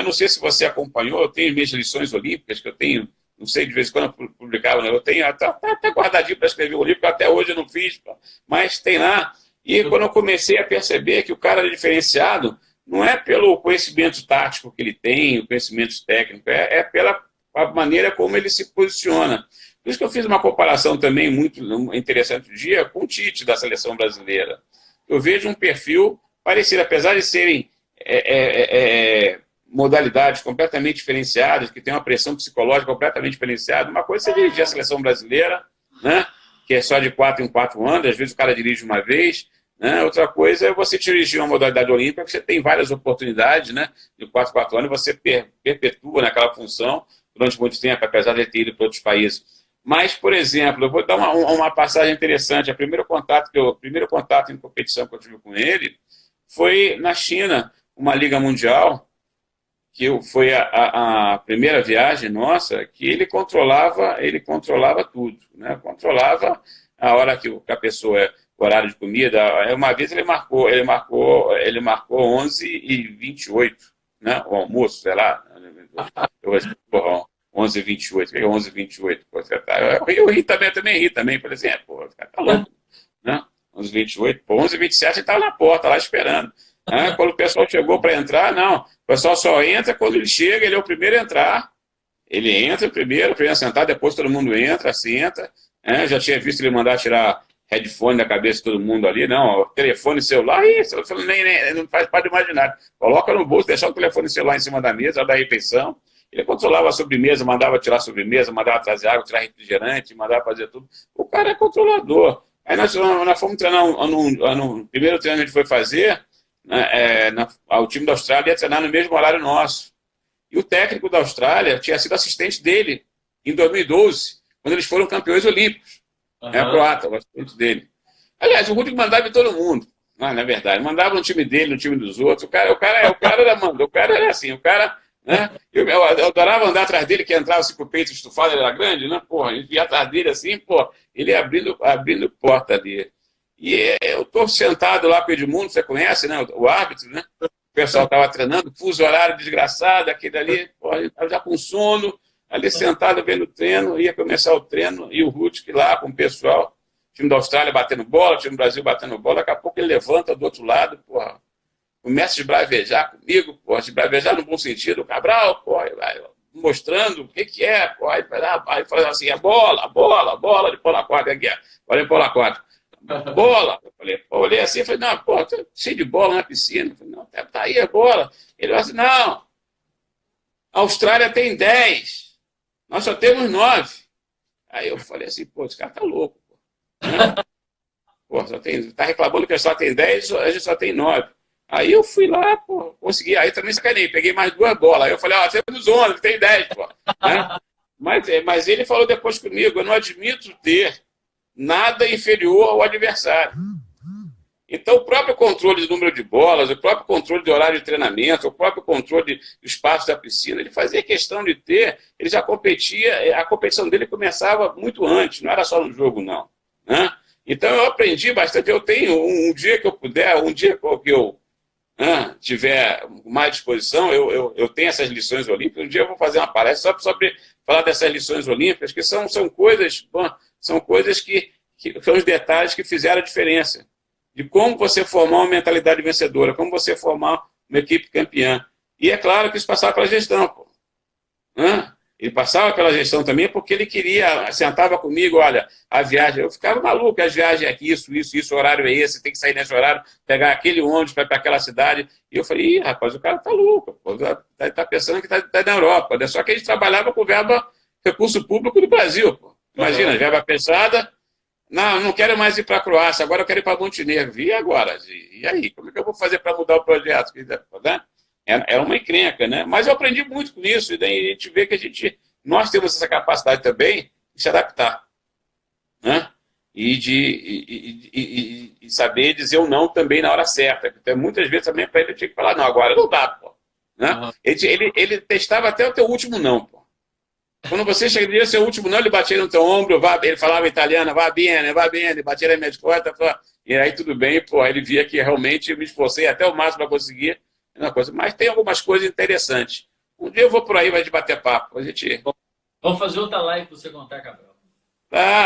não sei se você acompanhou, eu tenho minhas lições olímpicas, que eu tenho, não sei, de vez em quando eu publicava, eu tenho até guardadinho para escrever o olímpico, até hoje eu não fiz, mas tem lá. E quando eu comecei a perceber que o cara é diferenciado, não é pelo conhecimento tático que ele tem, o conhecimento técnico, é pela maneira como ele se posiciona. Por isso que eu fiz uma comparação também muito interessante um dia com o Tite da seleção brasileira. Eu vejo um perfil parecido, apesar de serem modalidades completamente diferenciadas, que tem uma pressão psicológica completamente diferenciada. Uma coisa é você dirigir a seleção brasileira, né, que é só de 4 em 4 anos, às vezes o cara dirige uma vez, né? Outra coisa é você dirigir uma modalidade olímpica, que você tem várias oportunidades, né? De 4 em 4 anos, você perpetua naquela função durante muito tempo, apesar de ter ido para outros países. Mas, por exemplo, eu vou dar uma passagem interessante. O primeiro contato em competição que eu tive com ele foi na China, uma liga mundial, que foi a primeira viagem nossa, que ele controlava tudo, né? Controlava a hora que a pessoa o horário de comida. Uma vez ele marcou 11h28, né? O almoço, sei lá. Porra, 11h28. O que é 11h28? Eu ri também, por exemplo. Falei assim, tá louco, né? 11h28, pô, 11h27 ele estava na porta, lá esperando. Quando o pessoal chegou para entrar, não. O pessoal só entra quando ele chega, ele é o primeiro a entrar. Ele entra primeiro a sentar, depois todo mundo entra, senta. Já tinha visto ele mandar tirar headphone da cabeça de todo mundo ali, não, telefone celular, isso, nem não faz parte do imaginário. Coloca no bolso, deixar o telefone celular em cima da mesa, da refeição. Ele controlava a sobremesa, mandava tirar a sobremesa, mandava trazer água, tirar refrigerante, mandava fazer tudo. O cara é controlador. Aí nós fomos treinar, no primeiro treino que a gente foi fazer, o time da Austrália ia treinar no mesmo horário nosso. E o técnico da Austrália tinha sido assistente dele em 2012, quando eles foram campeões olímpicos. A croata, o assistente dele. Aliás, o Rudy mandava em todo mundo. Não, na verdade, mandava no time dele, no time dos outros. O cara era assim, o cara, né? Eu adorava andar atrás dele, que entrava assim com o peito estufado, ele era grande, né? Porra, a gente ia atrás dele assim, pô, ele ia abrindo porta dele. E eu tô sentado lá com o Edmundo, você conhece, né? O árbitro, né? O pessoal estava treinando, fuso horário desgraçado, aquele ali, pô, ele estava já com sono, ali sentado vendo o treino, ia começar o treino, e o Rutic lá com o pessoal, o time da Austrália batendo bola, o time do Brasil batendo bola, daqui a pouco ele levanta do outro lado, porra, começa a esbravejar comigo, porra, esbravejar no bom sentido, o Cabral, porra, mostrando o que é, porra, aí fala assim, a bola de Paula 4, aqui, olha Paula 4. Bola! Olhei assim e falei, não, pô, tô cheio de bola na piscina. Eu falei, não, tá aí a bola. Ele falou assim, não, a Austrália tem 10, nós só temos 9. Aí eu falei assim, pô, esse cara tá louco, pô. Né? Pô, tá reclamando que só tem 10, a gente só tem 9. Aí eu fui lá, pô, consegui, aí também sacanei, peguei mais 2 bolas. Aí eu falei, temos 11, tem 10, pô. Né? Mas ele falou depois comigo, eu não admito ter nada inferior ao adversário. Então, o próprio controle de número de bolas, o próprio controle de horário de treinamento, o próprio controle do espaço da piscina, ele fazia questão de ter, ele já competia, a competição dele começava muito antes, não era só no jogo, não. Né? Então, eu aprendi bastante. Eu tenho, um dia que eu puder, um dia que eu tiver mais disposição, eu tenho essas lições olímpicas, um dia eu vou fazer uma palestra só sobre falar dessas lições olímpicas, que são coisas... São coisas que são os detalhes que fizeram a diferença. De como você formar uma mentalidade vencedora, como você formar uma equipe campeã. E é claro que isso passava pela gestão. Pô. Ele passava pela gestão também porque ele queria, sentava comigo, olha, a viagem, eu ficava maluco, a viagem é isso, o horário é esse, tem que sair nesse horário, pegar aquele ônibus para aquela cidade. E eu falei, rapaz, o cara tá louco, pô, tá pensando que tá na Europa. Né? Só que a gente trabalhava com verba, recurso público do Brasil, pô. Imagina, verba pesada. Não quero mais ir para a Croácia, agora eu quero ir para Montenegro. E agora? E aí? Como é que eu vou fazer para mudar o projeto? Né? É uma encrenca, né? Mas eu aprendi muito com isso, e daí a gente vê que nós temos essa capacidade também de se adaptar. Né? E saber dizer o não também na hora certa. Porque muitas vezes também para ele eu tinha que falar, não, agora não dá, pô. Né? Ele testava até o teu último não, pô. Quando você chegaria seu último não, ele batia no teu ombro, ele falava italiano, va bene, ele batia na minha costas, e aí tudo bem, pô, aí ele via que realmente eu me esforcei até o máximo para conseguir uma coisa. Mas tem algumas coisas interessantes. Um dia eu vou por aí, vai te bater papo. Vamos fazer outra live para você contar, Cabral.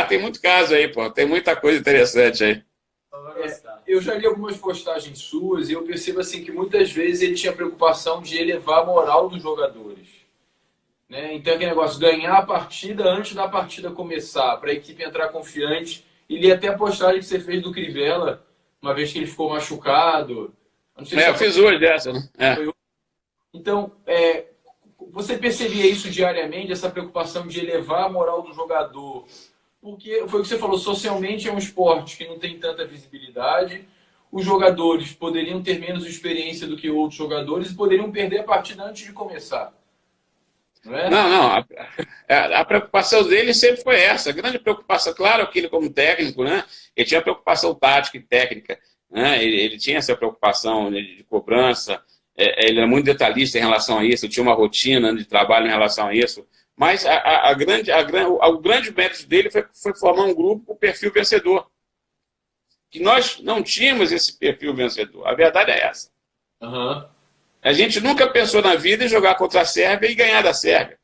Tem muito caso aí, pô, tem muita coisa interessante aí. Eu já li algumas postagens suas e eu percebo assim que muitas vezes ele tinha preocupação de elevar a moral dos jogadores. Né? Então, aquele negócio, ganhar a partida antes da partida começar, para a equipe entrar confiante. E li até a postagem que você fez do Crivella, uma vez que ele ficou machucado. Não sei se eu fiz hoje dessa, né? Então, você percebia isso diariamente, essa preocupação de elevar a moral do jogador? Porque foi o que você falou, socialmente é um esporte que não tem tanta visibilidade. Os jogadores poderiam ter menos experiência do que outros jogadores e poderiam perder a partida antes de começar. Não, a preocupação dele sempre foi essa, a grande preocupação, claro que ele como técnico, né, ele tinha preocupação tática e técnica, né, ele tinha essa preocupação de cobrança, ele era muito detalhista em relação a isso, tinha uma rotina de trabalho em relação a isso, mas o grande mérito dele foi formar um grupo com perfil vencedor, que nós não tínhamos esse perfil vencedor, a verdade é essa. A gente nunca pensou na vida em jogar contra a Sérvia e ganhar da Sérvia.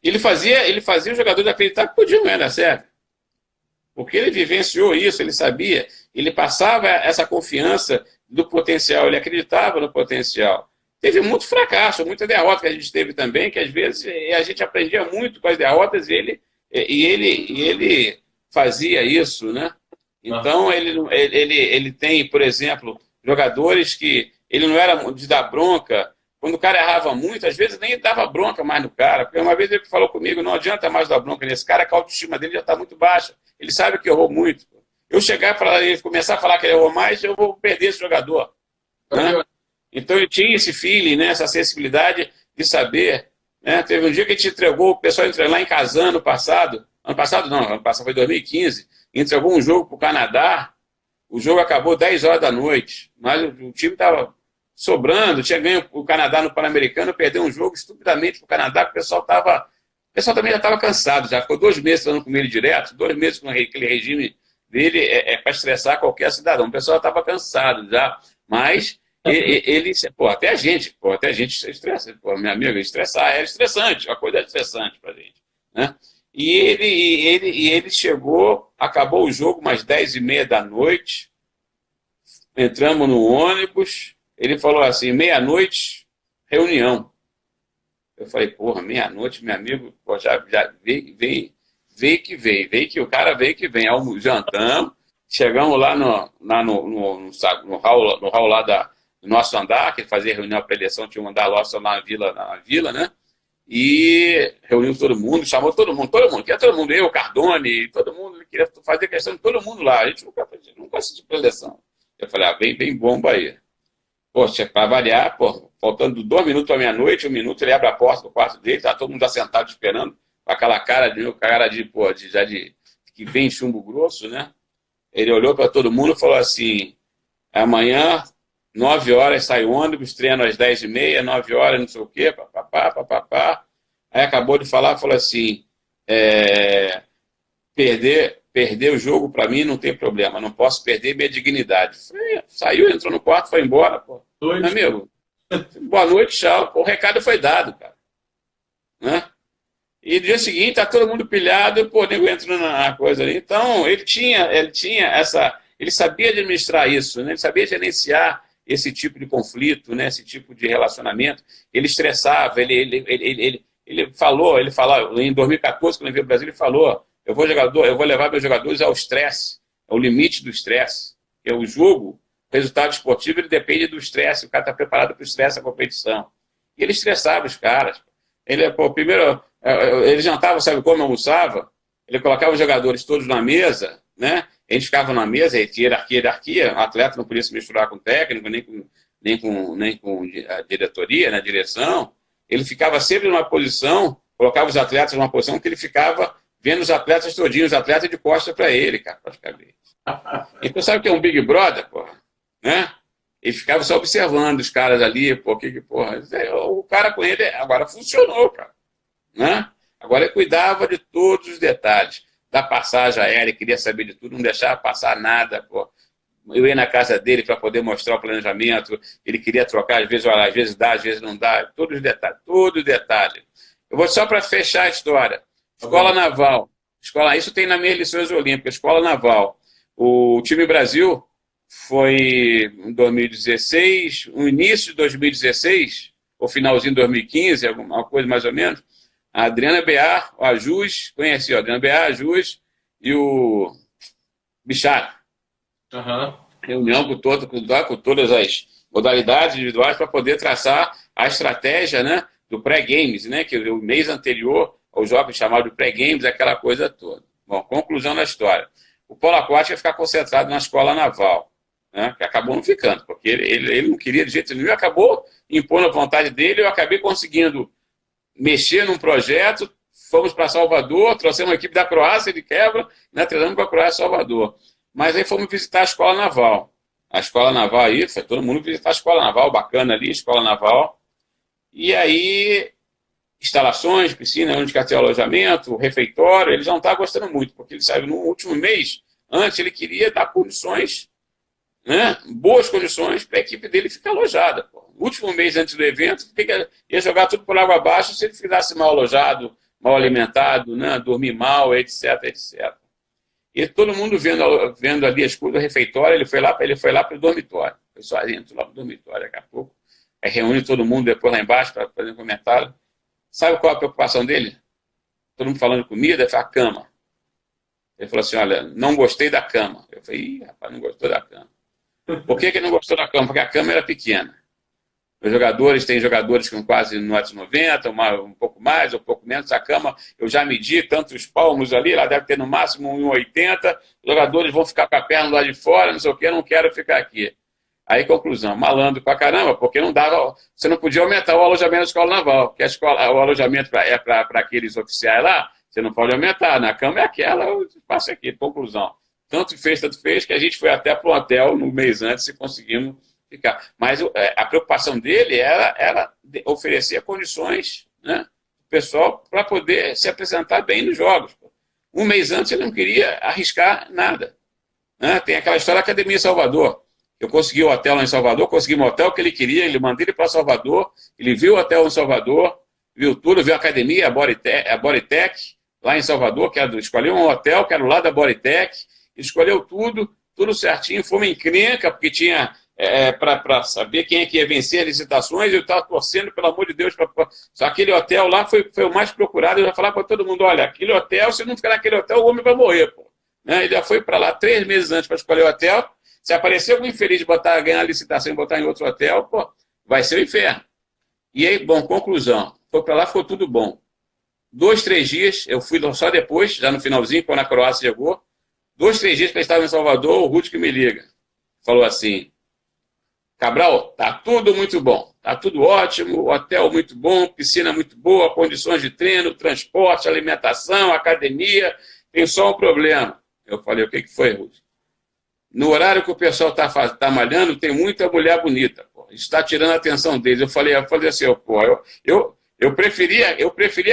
Ele fazia os jogadores acreditar que podiam ganhar da Sérvia. Porque ele vivenciou isso, ele sabia, ele passava essa confiança do potencial, ele acreditava no potencial. Teve muito fracasso, muita derrota que a gente teve também, que às vezes a gente aprendia muito com as derrotas e ele fazia isso, né? Então, ele tem, por exemplo, jogadores que ele não era de dar bronca. Quando o cara errava muito, às vezes nem dava bronca mais no cara. Porque uma vez ele falou comigo, não adianta mais dar bronca nesse cara, que a autoestima dele já está muito baixa. Ele sabe que errou muito. Eu chegar e começar a falar que ele errou mais, eu vou perder esse jogador. Né? Então, eu tinha esse feeling, né, essa sensibilidade de saber. Né? Teve um dia que a gente entregou, o pessoal entrou lá em Kazan ano passado foi 2015, entregou um jogo para o Canadá, o jogo acabou 10 horas da noite, mas o time estava sobrando, tinha ganho o Canadá no Pan-Americano, perdeu um jogo estupidamente para o Canadá, que o pessoal também já estava cansado, já ficou 2 meses falando com ele direto, 2 meses com aquele regime dele, para estressar qualquer cidadão, o pessoal estava cansado já, mas ele até a gente estressa, meu amigo, estressar era estressante, uma coisa estressante para a gente, né? E ele chegou, acabou o jogo umas 10h30 da noite, entramos no ônibus, ele falou assim, meia-noite, reunião. Eu falei, porra, meia-noite, meu amigo, pô, já veio que o cara veio que vem. Jantamos, chegamos lá no hall lá do nosso andar, que ele fazia reunião para eleição, tinha um andar nosso lá na vila, né? E reuniu todo mundo, chamou todo mundo, queria todo mundo, eu, Cardone, todo mundo, ele queria fazer questão de todo mundo lá. A gente nunca assistiu a eleição. Eu falei, bem bomba aí. Poxa, para variar, faltando 2 minutos para meia-noite, 1 minuto, ele abre a porta do quarto dele, tá todo mundo já sentado esperando, com aquela cara de que vem chumbo grosso, né? Ele olhou para todo mundo e falou assim, amanhã, 9 horas sai o ônibus, treino às 10h30, 9 horas, não sei o quê, papapá. Aí acabou de falar, falou assim, perder o jogo para mim não tem problema, não posso perder minha dignidade. Saiu, entrou no quarto, foi embora, pô. Meu amigo, boa noite, tchau. O recado foi dado, cara. Né? E no dia seguinte, tá todo mundo pilhado, pô, nego entrando na coisa ali. Então, ele tinha ele sabia administrar isso, né? Ele sabia gerenciar esse tipo de conflito, né? Esse tipo de relacionamento. Ele estressava, ele falou, em 2014, quando ele veio ao Brasil, ele falou, eu vou levar meus jogadores ao estresse, ao limite do estresse. É o jogo, o resultado esportivo, ele depende do estresse, o cara está preparado para o estresse da competição. E ele estressava os caras. Primeiro, ele jantava, sabe como almoçava? Ele colocava os jogadores todos na mesa, né? A gente ficava na mesa, hierarquia, o atleta não podia se misturar com o técnico, nem com a diretoria, na direção. Ele ficava sempre numa posição, colocava os atletas numa posição que ele ficava vendo os atletas todinhos, os atletas de costas para ele, cara, praticamente. Então, sabe o que é um Big Brother, porra? Né? Ele ficava só observando os caras ali, porra. O cara com ele agora funcionou, cara. Né? Agora ele cuidava de todos os detalhes. Da passagem aérea, queria saber de tudo, não deixava passar nada, pô. Eu ia na casa dele para poder mostrar o planejamento, ele queria trocar, às vezes dá, às vezes não dá, todos os detalhes. Eu vou só para fechar a história. Escola Naval. Isso tem nas minhas lições olímpicas. Escola Naval. O time Brasil foi em 2016, no início de 2016, ou finalzinho de 2015, alguma coisa mais ou menos. A Adriana Bear, o Ajus, conheci a Adriana Bear, Ajus e o Bichara. Reunião com todas as modalidades individuais para poder traçar a estratégia, né, do pré-games, né, que o mês anterior ao jovem chamado de pré-games, aquela coisa toda. Bom, conclusão da história. O polo aquático ia ficar concentrado na escola naval, né, que acabou não ficando, porque ele não queria de jeito nenhum, acabou impondo a vontade dele, eu acabei conseguindo mexer num projeto, fomos para Salvador, trouxemos uma equipe da Croácia de quebra, né, treinamos com a Croácia Salvador. Mas aí fomos visitar a Escola Naval. A Escola Naval aí, foi todo mundo visitar a Escola Naval, bacana ali, Escola Naval. E aí, instalações, piscina, onde quer ter alojamento, refeitório, ele já não estava gostando muito, porque ele saiu no último mês, antes ele queria dar condições, né, boas condições para a equipe dele ficar alojada. Pô. No último mês antes do evento, ia jogar tudo por água abaixo se ele ficasse mal alojado, mal alimentado, né, dormir mal, etc, etc. E todo mundo vendo ali as coisas do refeitório, ele foi lá para o dormitório. O pessoal entrou lá para o dormitório daqui a pouco. Aí reúne todo mundo depois lá embaixo para fazer um comentário. Sabe qual é a preocupação dele? Todo mundo falando de comida, foi a cama. Ele falou assim, olha, não gostei da cama. Eu falei, ih, rapaz, não gostou da cama. Por que não gostou da cama? Porque a cama era pequena. Tem jogadores com quase 1,90 m, um pouco mais, um pouco menos. A cama, eu já medi tantos palmos ali, ela deve ter no máximo 1,80 m. Os jogadores vão ficar com a perna lá de fora, não sei o que, eu não quero ficar aqui. Aí, conclusão, malandro pra caramba, porque não dava, você não podia aumentar o alojamento da escola naval, porque o alojamento é para aqueles oficiais lá, você não pode aumentar, na cama é aquela, eu passo aqui, conclusão. Tanto fez, que a gente foi até para o hotel no mês antes e conseguimos ficar. Mas a preocupação dele era oferecer condições, né, o pessoal para poder se apresentar bem nos jogos. Um mês antes ele não queria arriscar nada. Né? Tem aquela história da Academia Salvador. Eu consegui o hotel lá em Salvador, consegui um hotel que ele queria, ele mandou ele para Salvador, ele viu o hotel em Salvador, viu tudo, viu a academia, a Bodytech, lá em Salvador, escolheu um hotel que era lá da Bodytech, escolheu tudo certinho, foi uma encrenca, porque tinha para saber quem é que ia vencer as licitações, eu estava torcendo, pelo amor de Deus, só aquele hotel lá foi o mais procurado, eu já falava para todo mundo, olha, aquele hotel, se não ficar naquele hotel, o homem vai morrer, pô. Né? Ele já foi para lá 3 meses antes para escolher o hotel, se aparecer algum infeliz de ganhar a licitação e botar em outro hotel, pô, vai ser o inferno. E aí, bom, conclusão, foi para lá, ficou tudo bom. 2, 3 dias, eu fui só depois, já no finalzinho, quando a Croácia chegou, 2, 3 dias que eu estava em Salvador, o Ruth que me liga. Falou assim, Cabral, tá tudo muito bom, tá tudo ótimo, hotel muito bom, piscina muito boa, condições de treino, transporte, alimentação, academia, tem só um problema. Eu falei, o que foi, Ruth? No horário que o pessoal tá malhando, tem muita mulher bonita, pô. Isso está tirando a atenção deles. Eu falei assim, pô, eu preferia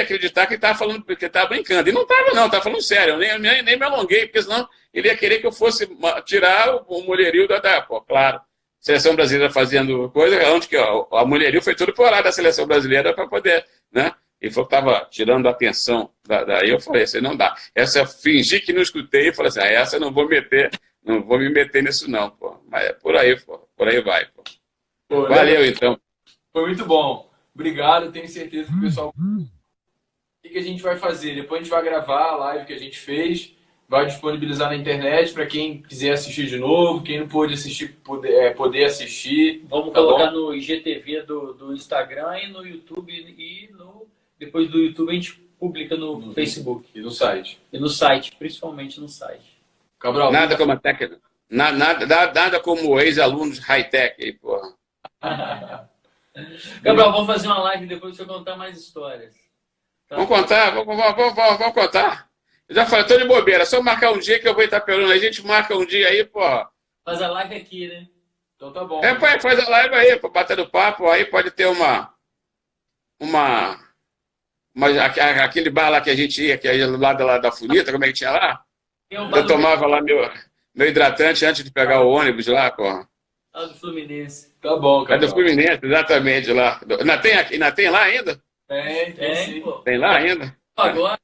acreditar que ele estava falando, que estava brincando. E não estava, não, estava falando sério. Eu nem me alonguei, porque senão ele ia querer que eu fosse tirar o mulherio pô, claro. Seleção brasileira fazendo coisa, onde que a mulherio foi tudo por lá da seleção brasileira para poder, né? Ele falou que estava tirando a atenção. Daí eu falei assim, não dá. Essa fingi que não escutei e falei assim, essa eu não vou me meter nisso não, pô. Mas é por aí, pô. Por aí vai, pô. Pô, valeu, então. Foi muito bom. Obrigado, tenho certeza que o pessoal... O que a gente vai fazer? Depois a gente vai gravar a live que a gente fez, vai disponibilizar na internet para quem quiser assistir de novo, quem não pôde assistir, poder assistir. Vamos colocar no IGTV do Instagram e no YouTube, depois do YouTube a gente publica no Facebook. E no site. E no site, principalmente no site. Cabral, nada como a técnica. Nada como ex-alunos high-tech aí, porra. Gabriel, vamos fazer uma live depois pra você contar mais histórias. Tá? Vamos contar. Eu já falei, tô de bobeira, só marcar um dia que eu vou estar perguntando. A gente marca um dia aí, porra. Faz a live aqui, né? Então tá bom. Faz a live aí, pô, batendo papo, aí pode ter aquele bar lá que a gente ia, que é do lado lá da Funita, como é que tinha lá? Eu tomava lá meu hidratante antes de pegar o ônibus lá, porra. Lá do Fluminense. Tá bom, cara. É do Fluminense, exatamente, lá. Ainda tem lá ainda? Tem, pô. Tem lá ainda? Agora,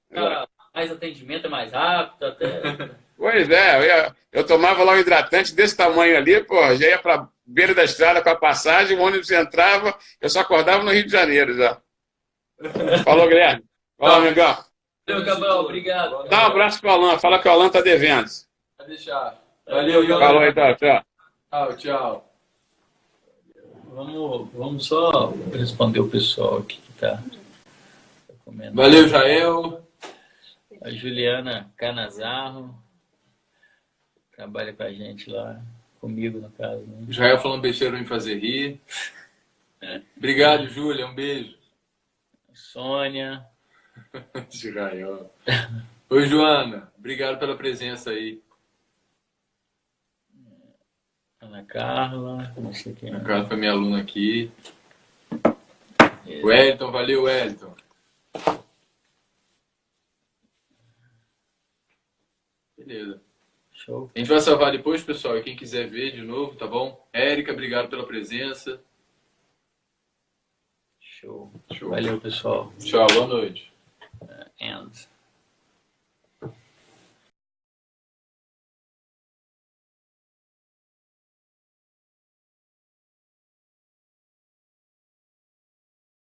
mais atendimento é mais rápido, até... Pois é, eu tomava lá um hidratante desse tamanho ali, pô, já ia pra beira da estrada com a passagem, o ônibus entrava, eu só acordava no Rio de Janeiro, já. Falou, Guilherme. Falou, amigão. Valeu, Gabriel, obrigado. Dá um abraço pro Alan, fala que o Alan tá devendo. Vai deixar. Valeu, Ian. Falou então, tchau. Tchau. Vamos só responder o pessoal aqui que tá comentando. Valeu, Jael. A Juliana Canazarro trabalha com a gente lá, comigo no caso. Né? Jael falando besteira pra me fazer rir. Obrigado, Júlia. Um beijo. Sônia. Jael. Oi, Joana. Obrigado pela presença aí. Ana Carla. Não sei quem é. Ana Carla foi minha aluna aqui. Wellington, valeu, Wellington. Beleza. Show. A gente vai salvar depois, pessoal, e quem quiser ver de novo, tá bom? Érica, obrigado pela presença. Show. Show. Valeu, pessoal. Tchau, boa noite.